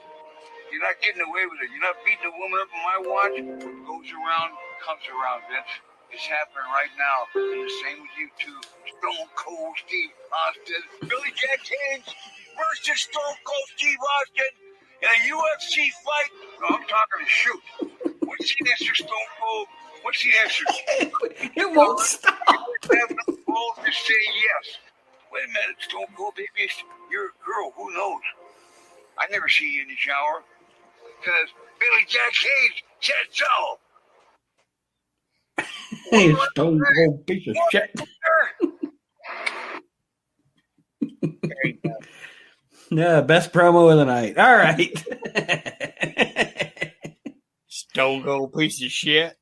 You're not getting away with it. You're not beating a woman up on my watch. What goes around, comes around, Vince. It's happening right now. And the same with you, too. Stone Cold Steve Austin. Billy Jack Haynes versus Stone Cold Steve Austin in a UFC fight. No, I'm talking to shoot. What's the answer, Stone Cold? What's the answer? It won't stop. You have enough balls to say yes. Wait a minute, Stone Cold, baby. You're a girl. Who knows? I never see you in the shower. Because Billy Jack Haynes said so. Hey, Stone Cold piece of shit. Yeah, best promo of the night. All right. Stone cold piece of shit.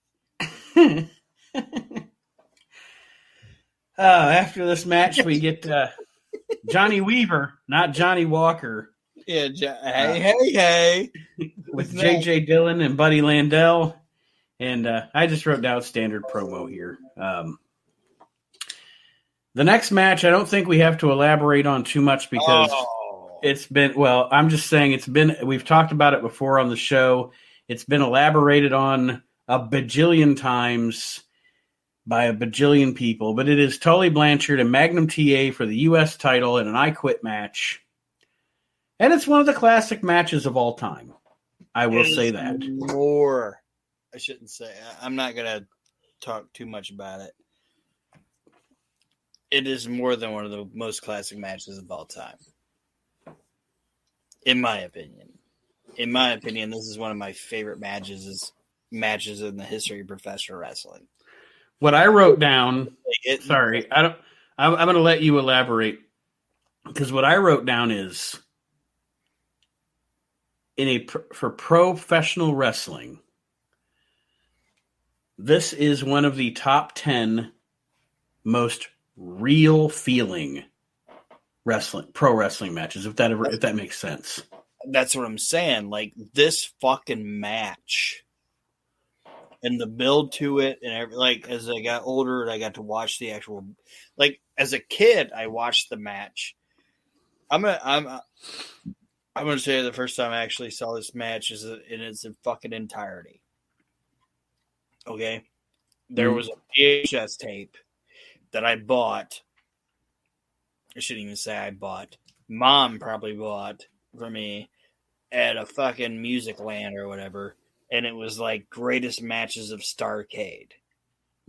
After this match, we get Johnny Weaver, not Johnny Walker. Yeah, hey. With J.J. Dillon and Buddy Landell. And I just wrote down standard promo here. The next match, I don't think we have to elaborate on too much because it's been, well, I'm just saying we've talked about it before on the show. It's been elaborated on a bajillion times by a bajillion people, but it is Tully Blanchard and Magnum TA for the U.S. title in an I Quit match. And it's one of the classic matches of all time. I will say that. I shouldn't say. I'm not going to talk too much about it. It is more than one of the most classic matches of all time. In my opinion. In my opinion, this is one of my favorite matches in the history of professional wrestling. What I wrote down, I'm going to let you elaborate, because what I wrote down is for professional wrestling, this is one of the top 10 most real feeling pro wrestling matches, if that makes sense. That's what I'm saying. Like, this fucking match and the build to it, and as I got older, I got to watch the actual. Like, as a kid, I watched the match. I'm gonna say the first time I actually saw this match is in its fucking entirety. Okay, there was a VHS tape that I bought. I shouldn't even say I bought. Mom probably bought for me at a fucking Music Land or whatever. And it was like greatest matches of Starcade.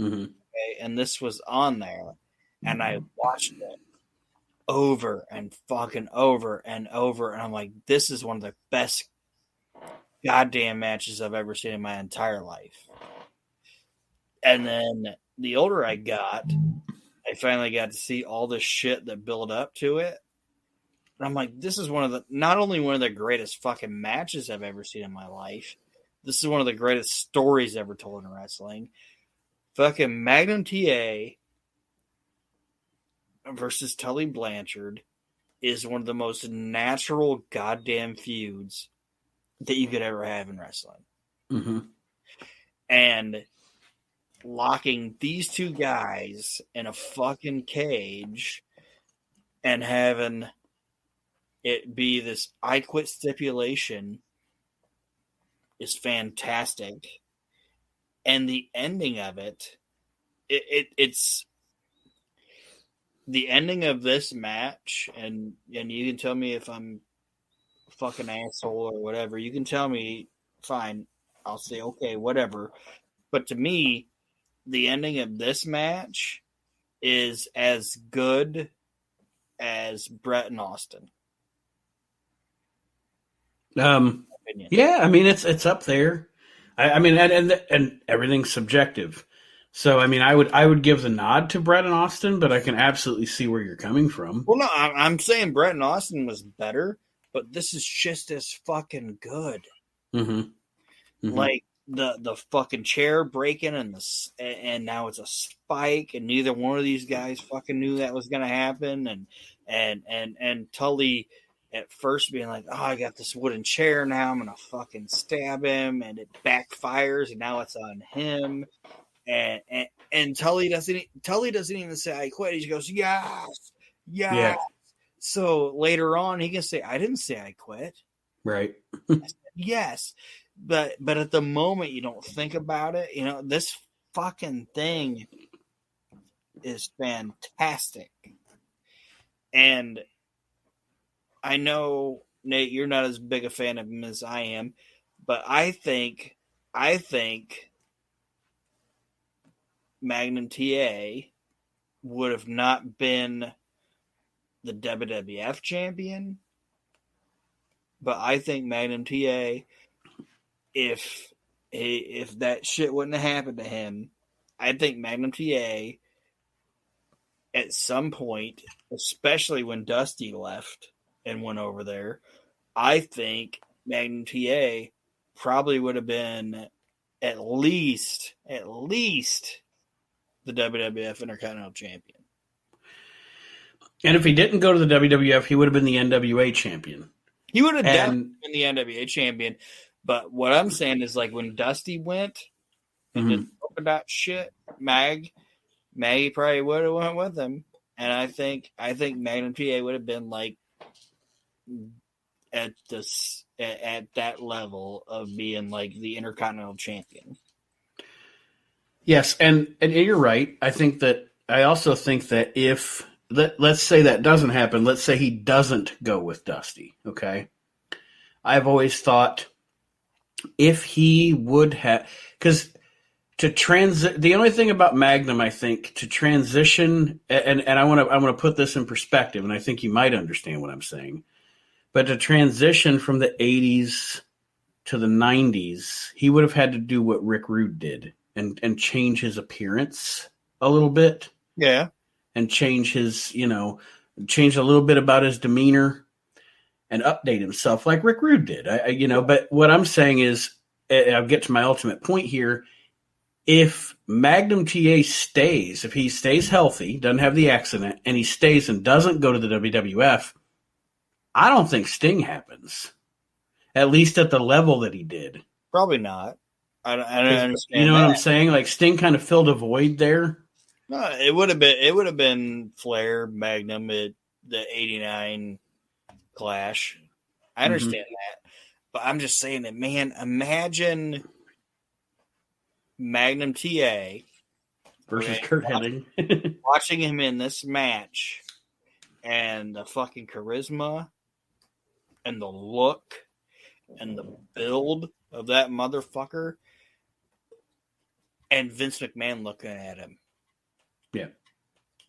Mm-hmm. Okay? And this was on there. And I watched it over and fucking over and over. And I'm like, this is one of the best goddamn matches I've ever seen in my entire life. And then the older I got, I finally got to see all the shit that built up to it. And I'm like, this is not only one of the greatest fucking matches I've ever seen in my life, this is one of the greatest stories ever told in wrestling. Fucking Magnum TA versus Tully Blanchard is one of the most natural goddamn feuds that you could ever have in wrestling. Mm-hmm. And locking these two guys in a fucking cage and having it be this I Quit stipulation is fantastic. And the ending of it's the ending of this match, and you can tell me if I'm a fucking asshole or whatever. You can tell me, fine, I'll say okay, whatever. But to me, the ending of this match is as good as Brett and Austin. Yeah, I mean it's up there. I mean, and everything's subjective. So I mean, I would give the nod to Brett and Austin, but I can absolutely see where you're coming from. Well, no, I'm saying Brett and Austin was better, but this is just as fucking good. Mm-hmm. Mm-hmm. Like the fucking chair breaking and now it's a spike, and neither one of these guys fucking knew that was gonna happen, and Tully at first being like, oh, I got this wooden chair now, I'm gonna fucking stab him, and it backfires, and now it's on him, and Tully doesn't even say I quit. He just goes, yes. Yeah. So later on, he can say, I didn't say I quit. Right. I said, yes, but at the moment you don't think about it. You know, this fucking thing is fantastic, and I know, Nate, you're not as big a fan of him as I am, but I think Magnum TA would have not been the WWF champion, but I think Magnum TA, if that shit wouldn't have happened to him, I think Magnum TA at some point, especially when Dusty left and went over there, I think Magnum TA probably would have been at least the WWF Intercontinental Champion. And if he didn't go to the WWF, he would have been the NWA champion. He would have definitely been the NWA champion. But what I'm saying is, like, when Dusty went, and did polka dot shit, Maggie probably would have went with him. And I think Magnum TA would have been like at that level of being like the Intercontinental Champion. Yes, and you're right. I also think that if let's say that doesn't happen, let's say he doesn't go with Dusty, okay? I've always thought if he would have, because the only thing about Magnum, I think, to transition, and I want to put this in perspective, and I think you might understand what I'm saying, but to transition from the 80s to the 90s, he would have had to do what Rick Rude did and change his appearance a little bit. Yeah. And change change a little bit about his demeanor and update himself like Rick Rude did. But what I'm saying is, I'll get to my ultimate point here. If Magnum TA stays, if he stays healthy, doesn't have the accident, and he stays and doesn't go to the WWF, I don't think Sting happens. At least at the level that he did. Probably not. I don't understand. You know what I'm saying? Like Sting kind of filled a void there. No, it would have been Flair, Magnum at the '89 Clash. I understand that, but I'm just saying that, man. Imagine Magnum TA versus Kurt Hennig, watching him in this match, and the fucking charisma, and the look, and the build of that motherfucker, and Vince McMahon looking at him. Yeah.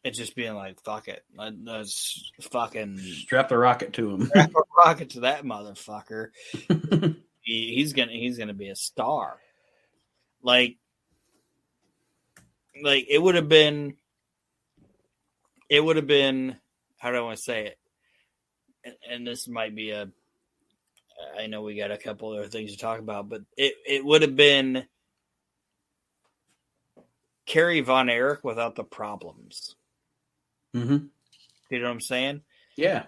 It's just being like, fuck it. Let's fucking strap the rocket to him. Strap a rocket to that motherfucker. he's gonna be a star. Like it would have been how do I want to say it? And this might be I know we got a couple other things to talk about, but it would have been Kerry Von Erich without the problems. Mm-hmm. You know what I'm saying? Yeah.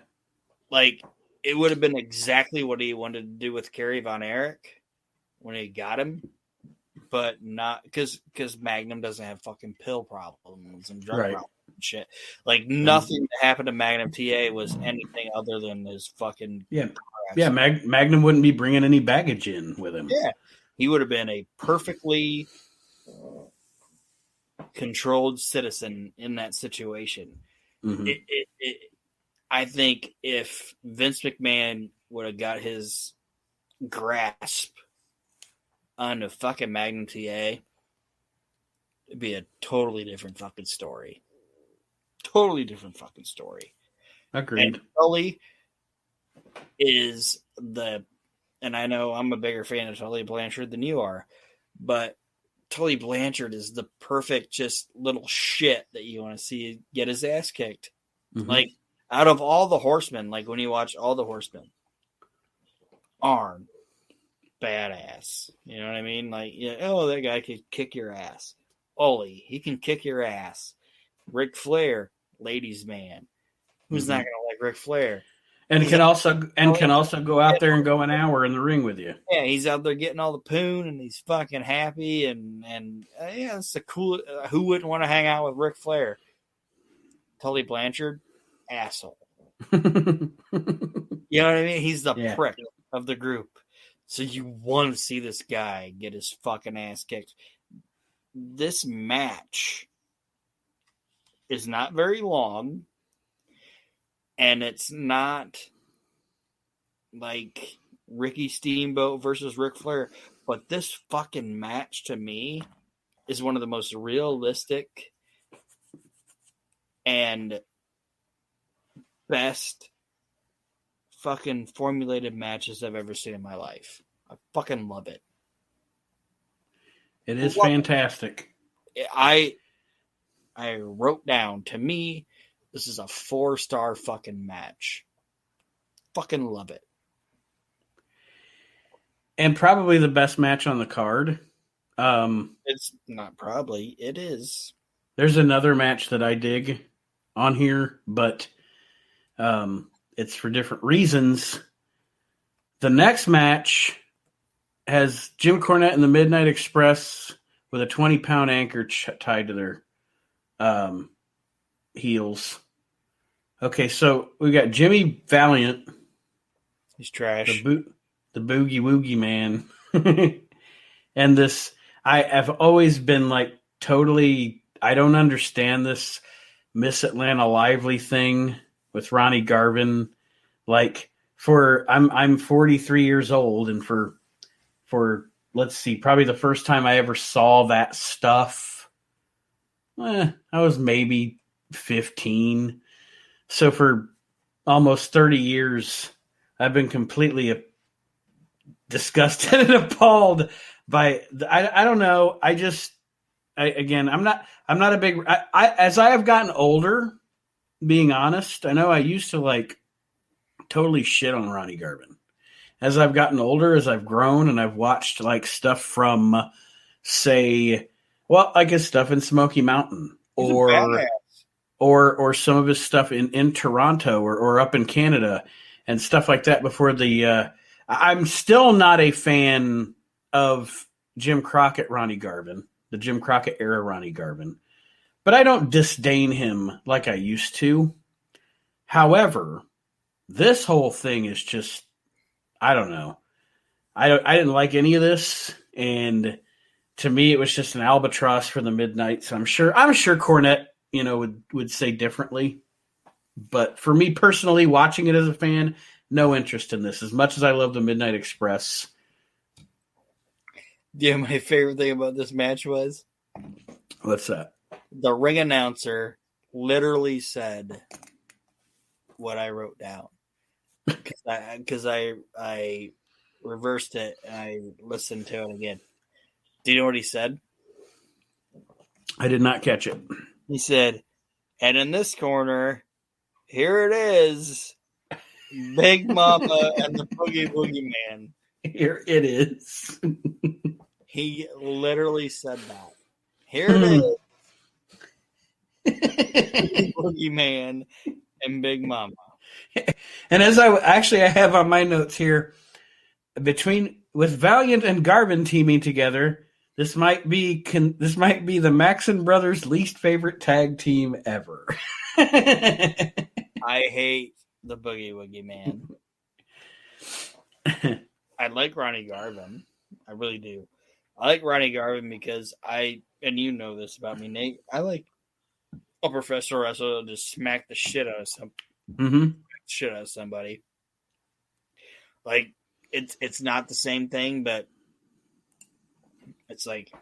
Like, it would have been exactly what he wanted to do with Kerry Von Erich when he got him, but not because Magnum doesn't have fucking pill problems and drug problems and shit. Like, nothing that happened to Magnum TA was anything other than his fucking yeah. Magnum wouldn't be bringing any baggage in with him. Yeah, he would have been a perfectly controlled citizen in that situation. Mm-hmm. I think if Vince McMahon would have got his grasp on the fucking Magnum TA, it'd be a totally different fucking story. Totally different fucking story. Agreed. And Tully is and I know I'm a bigger fan of Tully Blanchard than you are, but Tully Blanchard is the perfect just little shit that you want to see get his ass kicked. Mm-hmm. Like, out of all the Horsemen, like when you watch all the Horsemen, Arn, badass. You know what I mean? Like, that guy could kick your ass. Ollie, he can kick your ass. Ric Flair, ladies' man. Who's not going to like Ric Flair? And can also go out there and go an hour in the ring with you. Yeah, he's out there getting all the poon, and he's fucking happy, and it's a cool. Who wouldn't want to hang out with Ric Flair? Tully Blanchard, asshole. You know what I mean? He's the prick of the group. So you want to see this guy get his fucking ass kicked. This match is not very long. And it's not like Ricky Steamboat versus Ric Flair, but this fucking match to me is one of the most realistic and best fucking formulated matches I've ever seen in my life. I fucking love it. It is fantastic. I wrote down, to me, this is a 4-star fucking match. Fucking love it. And probably the best match on the card. It's not probably. It is. There's another match that I dig on here, but it's for different reasons. The next match has Jim Cornette and the Midnight Express with a 20-pound anchor tied to their heels. Okay, so we got Jimmy Valiant. He's trash. The Boogie Woogie Man. And this, I've always been like totally, I don't understand this Miss Atlanta Lively thing with Ronnie Garvin. Like I'm 43 years old, and for let's see, probably the first time I ever saw that stuff, I was maybe 15. So for almost 30 years, I've been completely disgusted and appalled by. I don't know. I'm not a big. As I have gotten older, being honest, I know I used to like totally shit on Ronnie Garvin. As I've gotten older, as I've grown, and I've watched like stuff from, say, well, like his stuff in Smoky Mountain, or some of his stuff in Toronto or up in Canada and stuff like that before the I'm still not a fan of Jim Crockett Ronnie Garvin, the Jim Crockett era Ronnie Garvin, but I don't disdain him like I used to. However, this whole thing is just, I don't know. I didn't like any of this, and to me it was just an albatross for the Midnights. I'm sure Cornette, would say differently. But for me personally, watching it as a fan, no interest in this. As much as I love the Midnight Express. Yeah, my favorite thing about this match was? What's that? The ring announcer literally said what I wrote down. Because I reversed it and I listened to it again. Do you know what he said? I did not catch it. He said, and in this corner, here it is, Big Mama and the Boogie Woogie Man. Here it is. He literally said that. Here it is, Boogie Woogie Man and Big Mama. And as I have on my notes here, with Valiant and Garvin teaming together, this might be the Maxson brothers' least favorite tag team ever. I hate the Boogie Woogie Man. I like Ronnie Garvin. I really do. I like Ronnie Garvin because and you know this about me, Nate, I like a professional wrestler to just smack the shit out of somebody. Like it's not the same thing, but it's like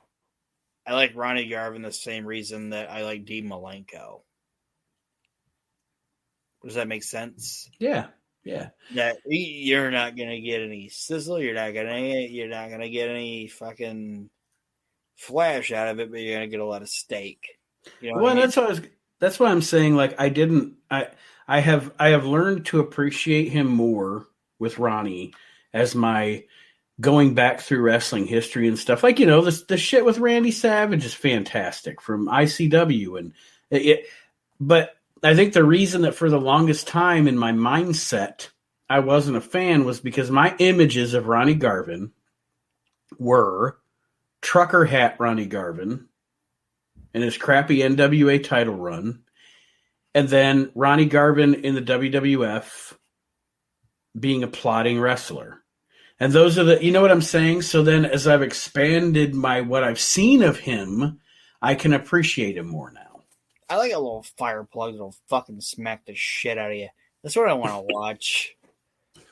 I like Ronnie Garvin the same reason that I like Dean Malenko. Does that make sense? Yeah. That you're not gonna get any sizzle, you're not gonna get any fucking flash out of it, but you're gonna get a lot of steak. You know well, I mean? that's why I'm saying, like, I have learned to appreciate him more with Ronnie as my going back through wrestling history and stuff. Like, the shit with Randy Savage is fantastic from ICW, but I think the reason that for the longest time in my mindset I wasn't a fan was because my images of Ronnie Garvin were trucker hat Ronnie Garvin and his crappy NWA title run, and then Ronnie Garvin in the WWF being a plodding wrestler. And those are you know what I'm saying? So then as I've expanded what I've seen of him, I can appreciate him more now. I like a little fire plug that'll fucking smack the shit out of you. That's what I want to watch.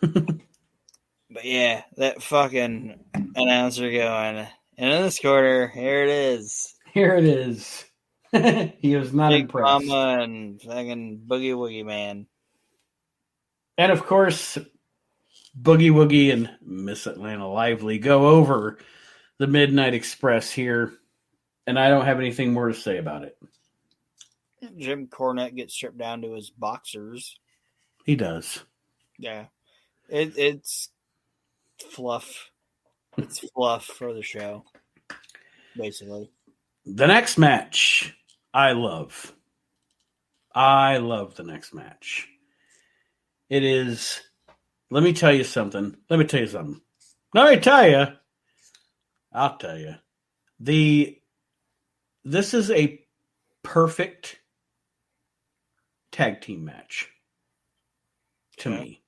But yeah, that fucking announcer going, and in this corner, here it is. Here it is. He was not Big impressed. Mama and fucking Boogie Woogie Man. And of course, Boogie Woogie and Miss Atlanta Lively go over the Midnight Express here, and I don't have anything more to say about it. Jim Cornette gets stripped down to his boxers. He does. Yeah. It's fluff. It's fluff for the show, basically. The next match, I love. I love the next match. It is, let me tell you something. I'll tell you. The this is a perfect tag team match to me.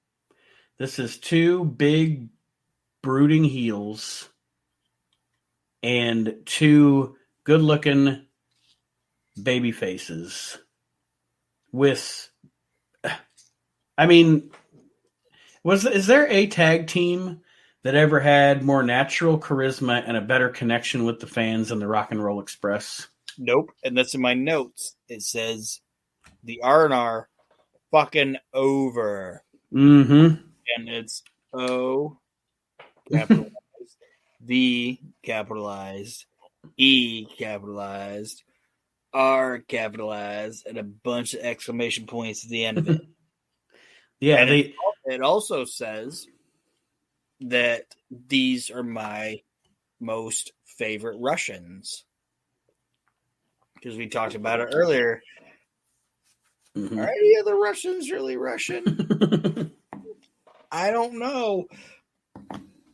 This is two big brooding heels and two good-looking baby faces with, I mean, is there a tag team that ever had more natural charisma and a better connection with the fans than the RNR Express? Nope. And that's in my notes. It says the RNR fucking over. Mm-hmm. And it's O capitalized, V capitalized, E capitalized, R capitalized, and a bunch of exclamation points at the end of it. Yeah, and it also says that these are my most favorite Russians. Because we talked about it earlier. Mm-hmm. Are any of the Russians really Russian? I don't know.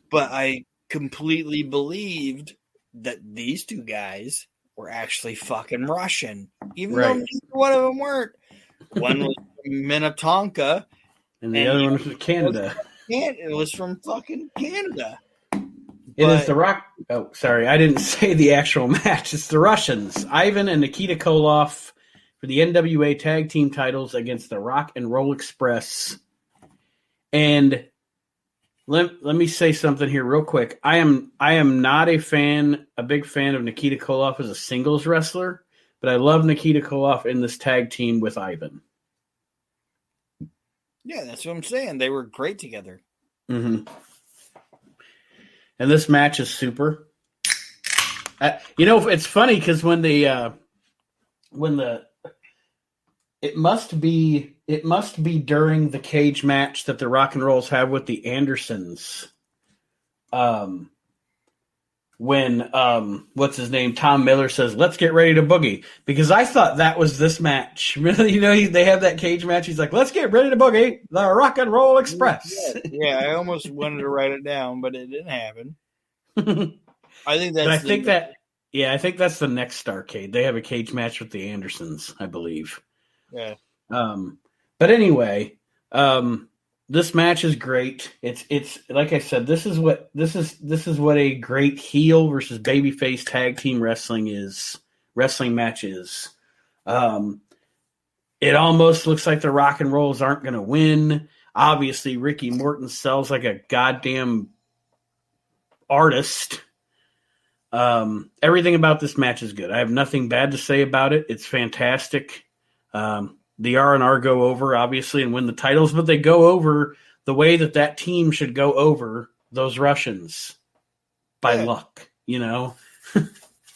But I completely believed that these two guys were actually fucking Russian. Even though neither one of them weren't. One was from Minnetonka. And the other one was from Canada. It was from fucking Canada. It is the Rock. Oh, sorry. I didn't say the actual match. It's the Russians. Ivan and Nikita Koloff for the NWA Tag Team titles against the Rock and Roll Express. And let me say something here real quick. I am not a big fan of Nikita Koloff as a singles wrestler, but I love Nikita Koloff in this tag team with Ivan. Yeah, that's what I'm saying. They were great together. Mm-hmm. And this match is super. It's funny because when it must be during the cage match that the Rock and Rolls have with the Andersons. When what's his name, Tom Miller says, "Let's get ready to boogie," because I thought that was this match. Really, they have that cage match. He's like, "Let's get ready to boogie, the Rock and Roll Express." Yeah, I almost wanted to write it down, but it didn't happen. I think that's the next Starcade. They have a cage match with the Andersons, I believe. Yeah. But anyway, this match is great. It's like I said, this is what a great heel versus babyface tag team wrestling match is. It almost looks like the Rock and Rolls aren't going to win. Obviously, Ricky Morton sells like a goddamn artist. Everything about this match is good. I have nothing bad to say about it. It's fantastic. The RNR go over, obviously, and win the titles, but they go over the way that team should go over those Russians by luck,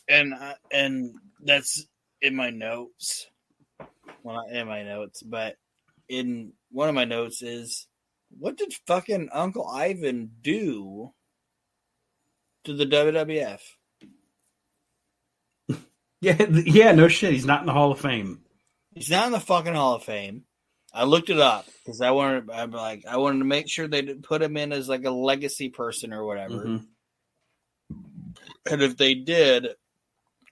And that's in my notes. Well, not in my notes, but in one of my notes is, what did fucking Uncle Ivan do to the WWF? Yeah, no shit. He's not in the Hall of Fame. He's not in the fucking Hall of Fame. I looked it up because I wanted to make sure they didn't put him in as like a legacy person or whatever. Mm-hmm. And if they did,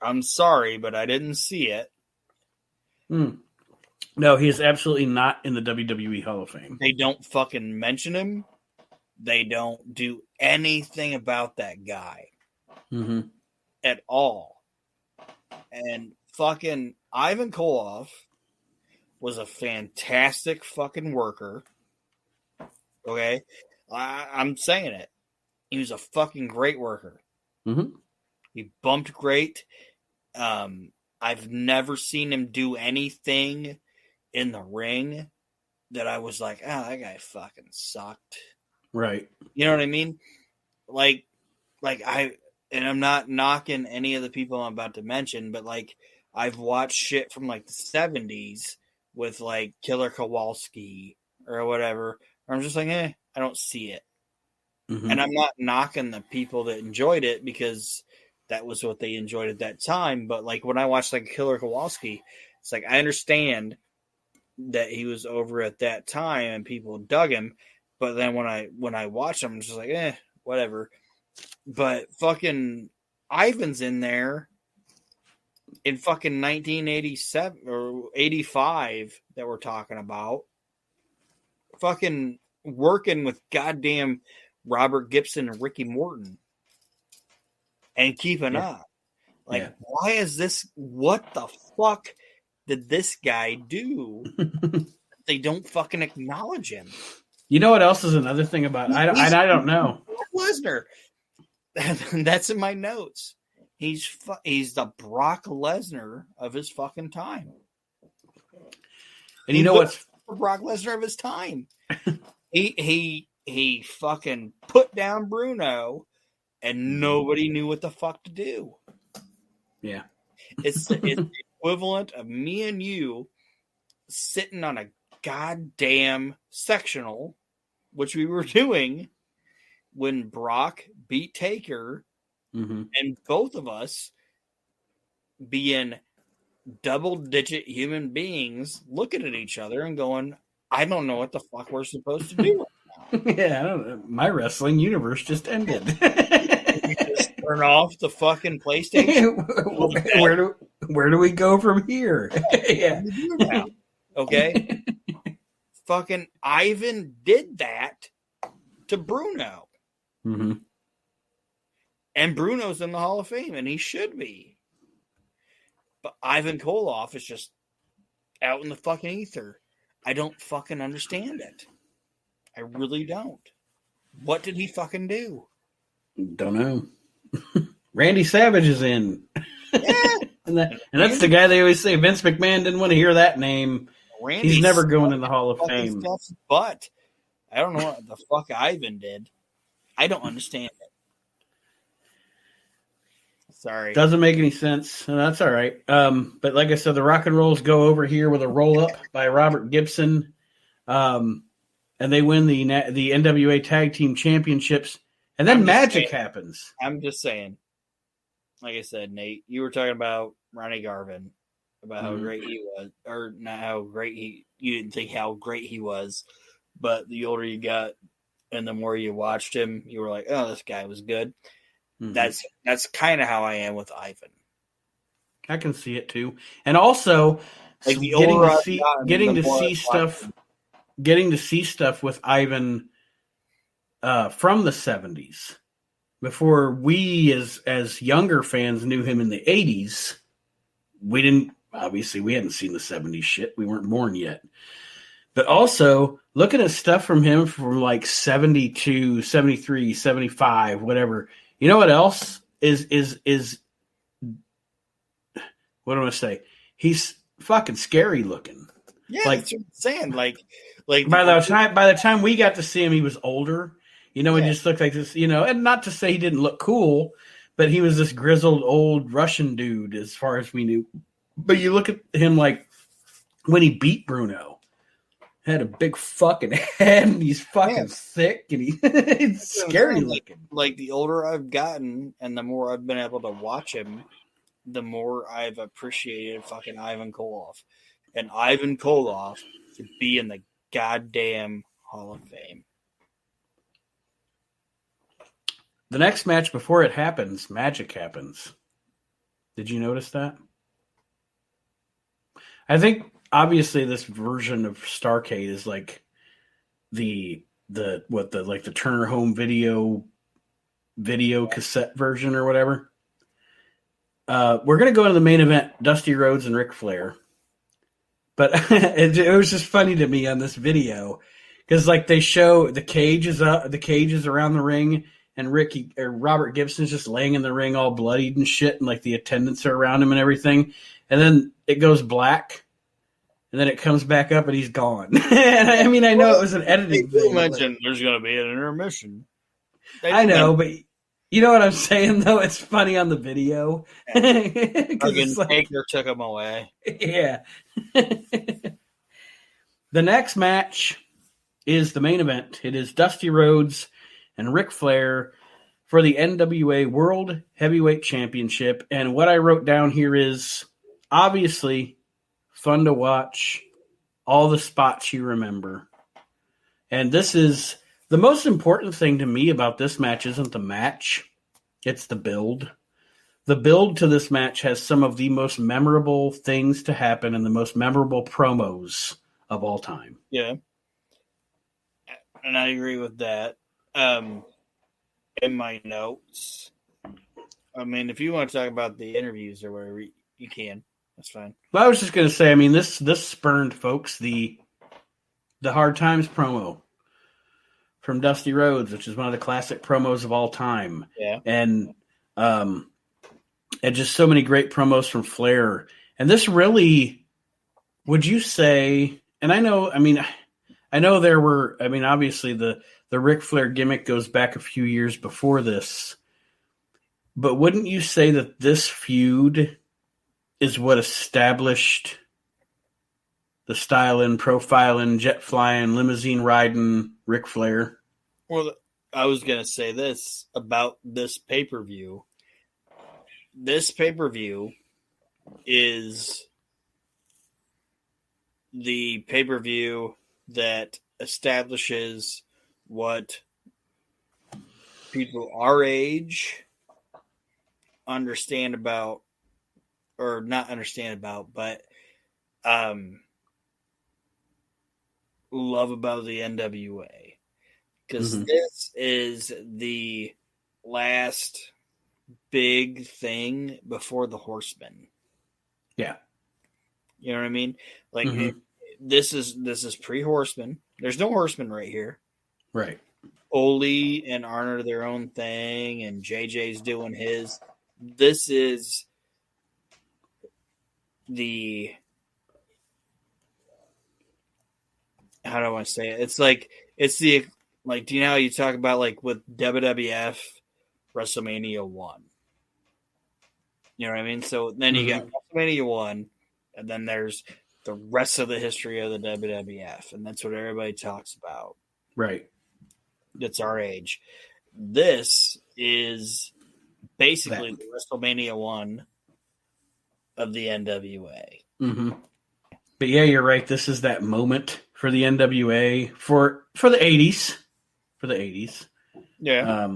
I'm sorry, but I didn't see it. No, he is absolutely not in the WWE Hall of Fame. They don't fucking mention him. They don't do anything about that guy at all. And fucking Ivan Koloff was a fantastic fucking worker. Okay? I'm saying it. He was a fucking great worker. Mm-hmm. He bumped great. I've never seen him do anything in the ring that I was like, oh, that guy fucking sucked. Right. You know what I mean? Like I'm not knocking any of the people I'm about to mention, but like I've watched shit from like the 70s with like Killer Kowalski or whatever. I'm just like, I don't see it. Mm-hmm. And I'm not knocking the people that enjoyed it because that was what they enjoyed at that time. But like when I watched like Killer Kowalski, it's like I understand that he was over at that time and people dug him. But then when I watch him, I'm just like, whatever. But fucking Ivan's in there in fucking 1987 or 85 that we're talking about. Fucking working with goddamn Robert Gibson and Ricky Morton and keeping up. Like, why is this? What the fuck did this guy do? They don't fucking acknowledge him. You know what else is another thing about I don't know. Lesnar. That's in my notes. He's the Brock Lesnar of his fucking time. And you know what's Brock Lesnar of his time? he fucking put down Bruno, and nobody knew what the fuck to do. Yeah, it's the equivalent of me and you sitting on a goddamn sectional, which we were doing when Brock beat Taker, and both of us being double-digit human beings looking at each other and going, I don't know what the fuck we're supposed to do right now. Yeah, I don't know. My wrestling universe just ended. We just turn off the fucking PlayStation. Where do we go from here? Yeah. Okay. Fucking Ivan did that to Bruno. Mm-hmm. And Bruno's in the Hall of Fame, and he should be. But Ivan Koloff is just out in the fucking ether. I don't fucking understand it. I really don't. What did he fucking do? Don't know. Randy Savage is in. Yeah. and that's the guy they always say. Vince McMahon didn't want to hear that name. He's never going in the Hall of Fame. But I don't know what the fuck Ivan did. I don't understand it. Sorry. Doesn't make any sense. That's all right. But like I said, the Rock and Rolls go over here with a roll-up by Robert Gibson. And they win the NWA Tag Team Championships. And then magic happens. I'm just saying. Like I said, Nate, you were talking about Ronnie Garvin, about how great he was. Or not how great you didn't think how great he was. But the older you got and the more you watched him, you were like, oh, this guy was good. That's kind of how I am with Ivan. I can see it too, and also like getting to see stuff with Ivan from the 70s before we as younger fans knew him in the 80s. We hadn't seen the 70s shit. We weren't born yet. But also looking at stuff from him from like 72, 73, 75, whatever. You know what else is what do I say? He's fucking scary looking. Yeah, like that's what I'm saying. Like by the time we got to see him, he was older. You know, he just looked like this. You know, and not to say he didn't look cool, but he was this grizzled old Russian dude as far as we knew. But you look at him like when he beat Bruno. Had a big fucking head, and he's fucking thick, and he's scary looking. Like the older I've gotten, and the more I've been able to watch him, the more I've appreciated fucking Ivan Koloff. And Ivan Koloff should be in the goddamn Hall of Fame. The next match before it happens, magic happens. Did you notice that? I think obviously this version of Starcade is like the Turner home video cassette version or whatever. We're going to go into the main event, Dusty Rhodes and Ric Flair. But it was just funny to me on this video because like they show the cage is around the ring, and Robert Gibson's just laying in the ring all bloodied and shit, and like the attendants are around him and everything. And then it goes black, and then it comes back up, and he's gone. And I mean, I know it was an editing thing. Mentioned there's going to be an intermission. I know, but you know what I'm saying, though? It's funny on the video. Taker took him away. Yeah. The next match is the main event. It is Dusty Rhodes and Ric Flair for the NWA World Heavyweight Championship. And what I wrote down here is obviously fun to watch, all the spots you remember. And this is the most important thing to me about this match isn't the match, it's the build. the build to this match has some of the most memorable things to happen and the most memorable promos of all time. Yeah. And I agree with that. In my notes, I mean, if you want to talk about the interviews or whatever, you can. That's fine. Well, I was just going to say, I mean, this spurned, folks, the Hard Times promo from Dusty Rhodes, which is one of the classic promos of all time. Yeah. And just so many great promos from Flair. And this really, would you say, and I know there were, I mean, obviously the Ric Flair gimmick goes back a few years before this, but wouldn't you say that this feud is what established the styling, profiling, jet flying, limousine riding Ric Flair? Well, I was going to say this about this pay-per-view. This pay-per-view is the pay-per-view that establishes what people our age understand about, or not understand about, but love about the NWA. Because this is the last big thing before the Horsemen. Yeah. You know what I mean? Like, this is pre-Horseman. There's no Horseman right here. Right. Ole and Arn are their own thing, and JJ's doing his. This is the, how do I want to say it? It's the, like, do you know how you talk about, like, with WWF, WrestleMania 1? You know what I mean? So then you got WrestleMania 1, and then there's the rest of the history of the WWF, and that's what everybody talks about. Right. That's our age. This is basically the WrestleMania 1 of the NWA. Mm-hmm. But yeah, you're right. This is that moment for the NWA for the 80s. For the 80s. Yeah.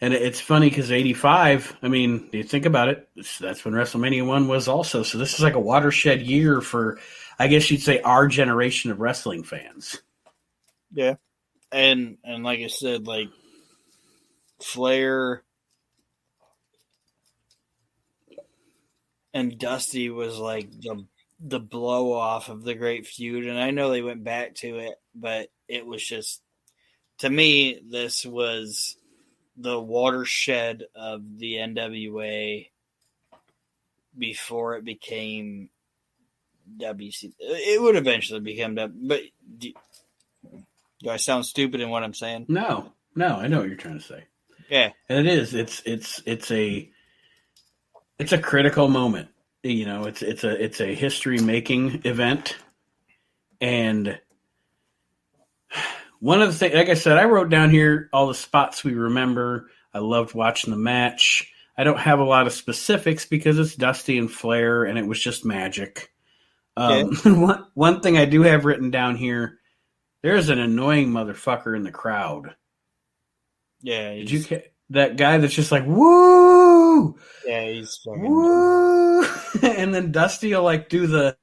And it's funny because 85, I mean, you think about it, that's when WrestleMania 1 was also. So this is like a watershed year for, I guess you'd say, our generation of wrestling fans. Yeah. And like I said, like, Flair and Dusty was like the blow off of the great feud. And I know they went back to it, but it was just, to me, this was the watershed of the NWA before it became WC. It would eventually become but do I sound stupid in what I'm saying? No, I know what you're trying to say. Yeah. And it is. It's a critical moment. You know, it's a history making event. And one of the things, like I said, I wrote down here all the spots we remember. I loved watching the match. I don't have a lot of specifics because it's Dusty and Flair, and it was just magic. One thing I do have written down here, there's an annoying motherfucker in the crowd. Yeah. Did you that guy that's just like, woo? Yeah, he's fucking woo. And then Dusty will like do the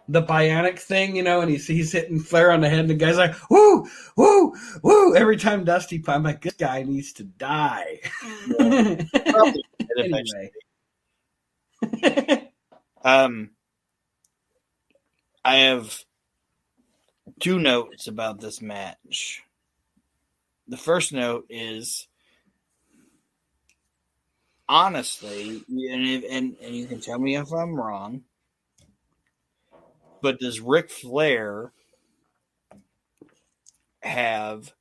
bionic thing, you know, and he's hitting Flair on the head, and the guy's like, woo, woo, woo. Every time Dusty, I'm like, this guy needs to die. Yeah. Anyway. I have 2 notes about this match. The first note is, honestly, and you can tell me if I'm wrong, but does Ric Flair have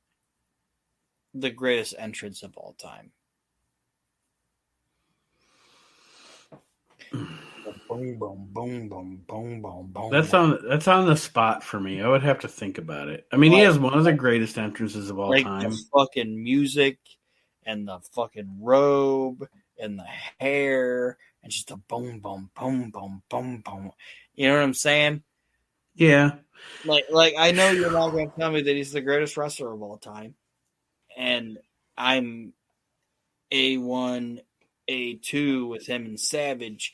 the greatest entrance of all time? Boom, boom, boom, boom, boom, boom, boom. That's on the spot for me. I would have to think about it. I mean, he has one of the greatest entrances of all time. The fucking music and the fucking robe and the hair and just a boom, boom, boom, boom, boom, boom. You know what I'm saying? Yeah. Like I know you're not going to tell me that he's the greatest wrestler of all time, and I'm A1 a 2 with him and Savage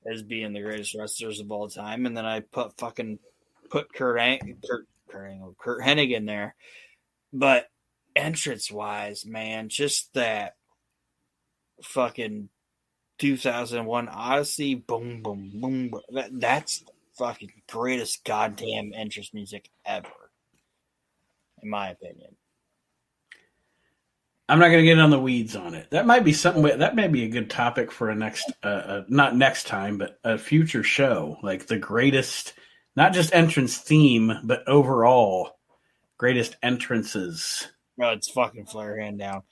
as being the greatest wrestlers of all time, and then I put Kurt Hennig in there. But entrance-wise, man, just that fucking 2001 Odyssey, boom, boom, boom, boom. That's fucking greatest goddamn entrance music ever, in my opinion. I'm not going to get on the weeds on it. That might be something. That may be a good topic for a next, not next time, but a future show. Like the greatest, not just entrance theme, but overall greatest entrances. Oh, it's fucking Flair, hand down.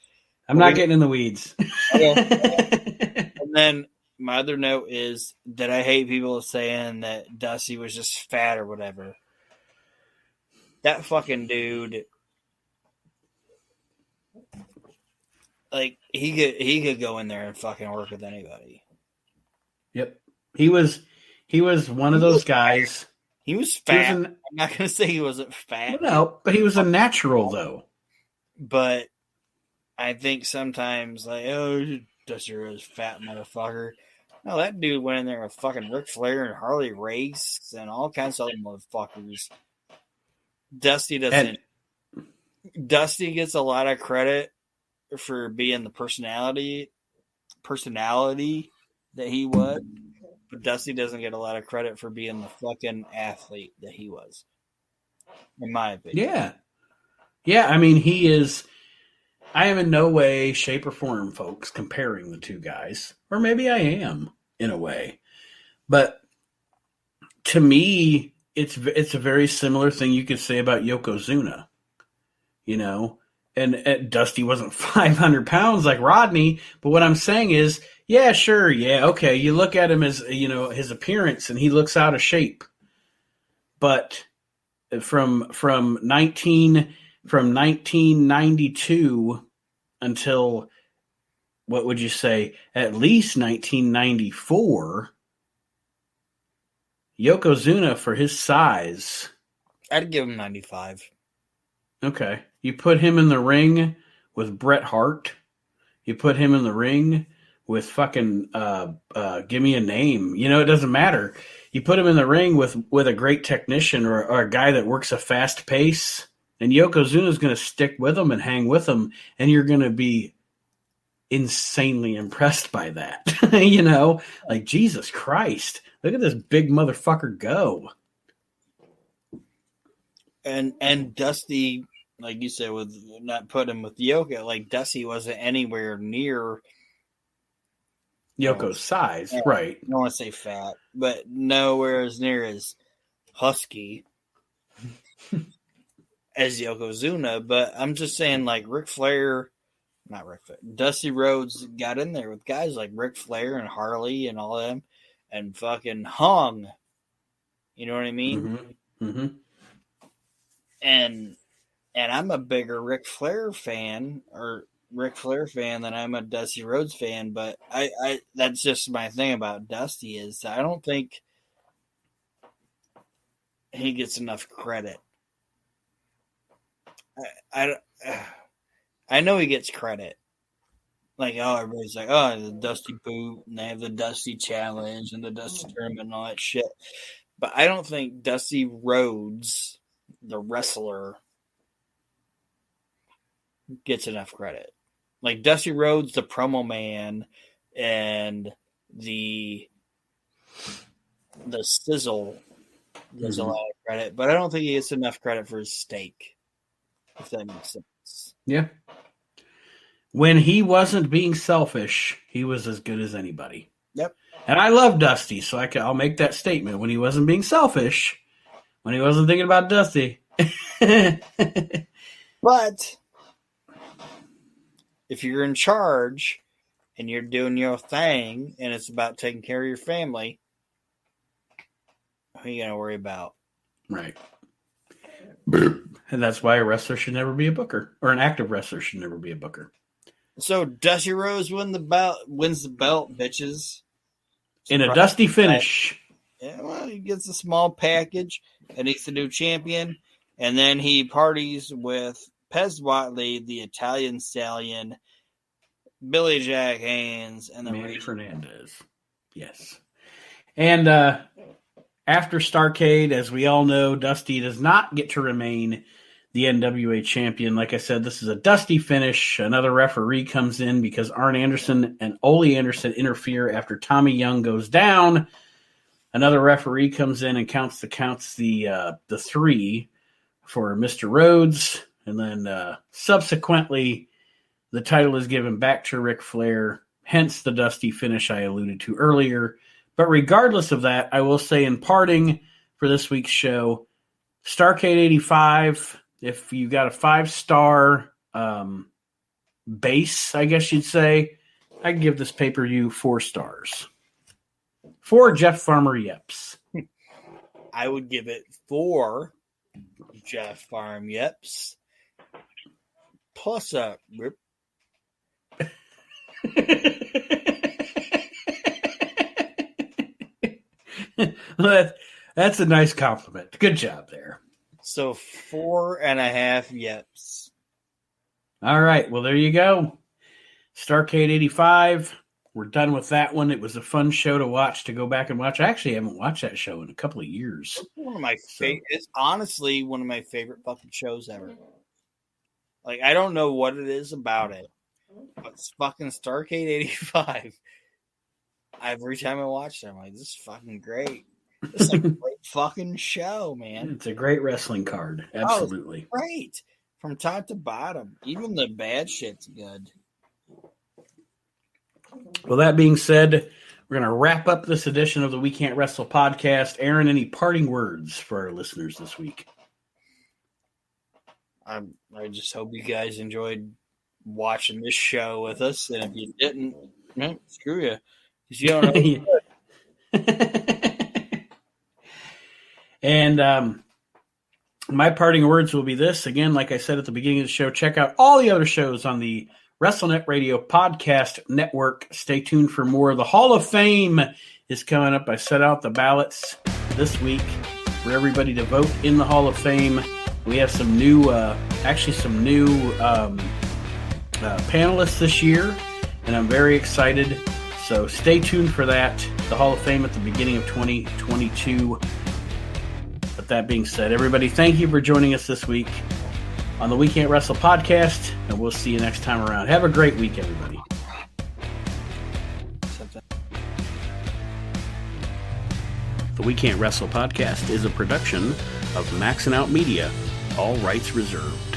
I'm not getting in the weeds. And then my other note is that I hate people saying that Dusty was just fat or whatever. That fucking dude, like he could go in there and fucking work with anybody. Yep, he was one of those guys. He was fat. I'm not gonna say he wasn't fat. No, but he was a natural though. But I think sometimes like, oh, Dusty Rhodes fat motherfucker. No, that dude went in there with fucking Ric Flair and Harley Race and all kinds of other motherfuckers. Dusty gets a lot of credit for being the personality that he was, but Dusty doesn't get a lot of credit for being the fucking athlete that he was, in my opinion. Yeah. I mean, he is. I am in no way, shape, or form, folks, comparing the two guys, or maybe I am in a way, but to me, it's a very similar thing you could say about Yokozuna, you know. And Dusty wasn't 500 pounds like Rodney, but what I'm saying is, yeah, sure, yeah, okay. You look at him as, you know, his appearance, and he looks out of shape. But from 1992 until, what would you say, at least 1994, Yokozuna, for his size, I'd give him 95. Okay. You put him in the ring with Bret Hart. You put him in the ring with fucking give me a name. You know, it doesn't matter. You put him in the ring with a great technician or a guy that works a fast pace, and Yokozuna's going to stick with him and hang with him, and you're going to be insanely impressed by that. You know, like, Jesus Christ, look at this big motherfucker go. And Dusty, like you said, with not putting him with Yoko, like Dusty wasn't anywhere near Yoko's size, right? I don't want to say fat, but nowhere as near as husky as Yokozuna. But I'm just saying, like Dusty Rhodes got in there with guys like Ric Flair and Harley and all of them, and fucking hung. You know what I mean? Mm-hmm. Mm-hmm. And I'm a bigger Ric Flair fan than I'm a Dusty Rhodes fan, but I that's just my thing about Dusty is I don't think he gets enough credit. I know he gets credit. Like, oh, everybody's like, oh, the Dusty Boot, and they have the Dusty Challenge and the Dusty Tournament and all that shit. But I don't think Dusty Rhodes, the wrestler, gets enough credit. Like Dusty Rhodes, the promo man, and the sizzle gets a lot of credit, but I don't think he gets enough credit for his steak, if that makes sense. Yeah. When he wasn't being selfish, he was as good as anybody. Yep. And I love Dusty, so I'll make that statement. When he wasn't being selfish, when he wasn't thinking about Dusty. But if you're in charge and you're doing your thing and it's about taking care of your family, who are you going to worry about? Right. And that's why a wrestler should never be a booker, or an active wrestler should never be a booker. So Dusty Rhodes wins the belt, bitches. In a Dusty finish. Yeah, well, he gets a small package and he's the new champion. And then he parties with Pez Watley, the Italian Stallion, Billy Jack Haynes, and then Manny Fernandez. Yes. And after Starcade, as we all know, Dusty does not get to remain the NWA champion. Like I said, this is a Dusty finish. Another referee comes in because Arn Anderson and Ole Anderson interfere after Tommy Young goes down. Another referee comes in and counts the 3 for Mr. Rhodes. And then subsequently, the title is given back to Ric Flair, hence the Dusty finish I alluded to earlier. But regardless of that, I will say in parting for this week's show, Starcade 85, if you got a 5-star base, I guess you'd say, I'd give this pay-per-view 4 stars. 4 Jeff Farmer Yeps. I would give it 4 Jeff Farm Yeps. Plus a rip. That's a nice compliment. Good job there. So 4.5 Yeps. All right. Well, there you go. Starcade 85. We're done with that one. It was a fun show to watch, to go back and watch. I actually haven't watched that show in a couple of years. It's one of my favorite. It's honestly one of my favorite fucking shows ever. Like, I don't know what it is about it, but it's fucking Starcade 85. Every time I watch it, I'm like, this is fucking great. This is a great fucking show, man. It's a great wrestling card. Absolutely. Oh, great. From top to bottom. Even the bad shit's good. Well, that being said, we're going to wrap up this edition of the We Can't Wrestle podcast. Aaron, any parting words for our listeners this week? I just hope you guys enjoyed watching this show with us. And if you didn't, screw you. Because you don't know. And my parting words will be this. Again, like I said at the beginning of the show, check out all the other shows on the WrestleNet Radio Podcast Network. Stay tuned for more. The Hall of Fame is coming up. I set out the ballots this week for everybody to vote in the Hall of Fame. We have some new panelists this year, and I'm very excited. So stay tuned for that. The Hall of Fame at the beginning of 2022. But that being said, everybody, thank you for joining us this week on the We Can't Wrestle podcast, and we'll see you next time around. Have a great week, everybody. The We Can't Wrestle podcast is a production of Maxson Out Media. All rights reserved.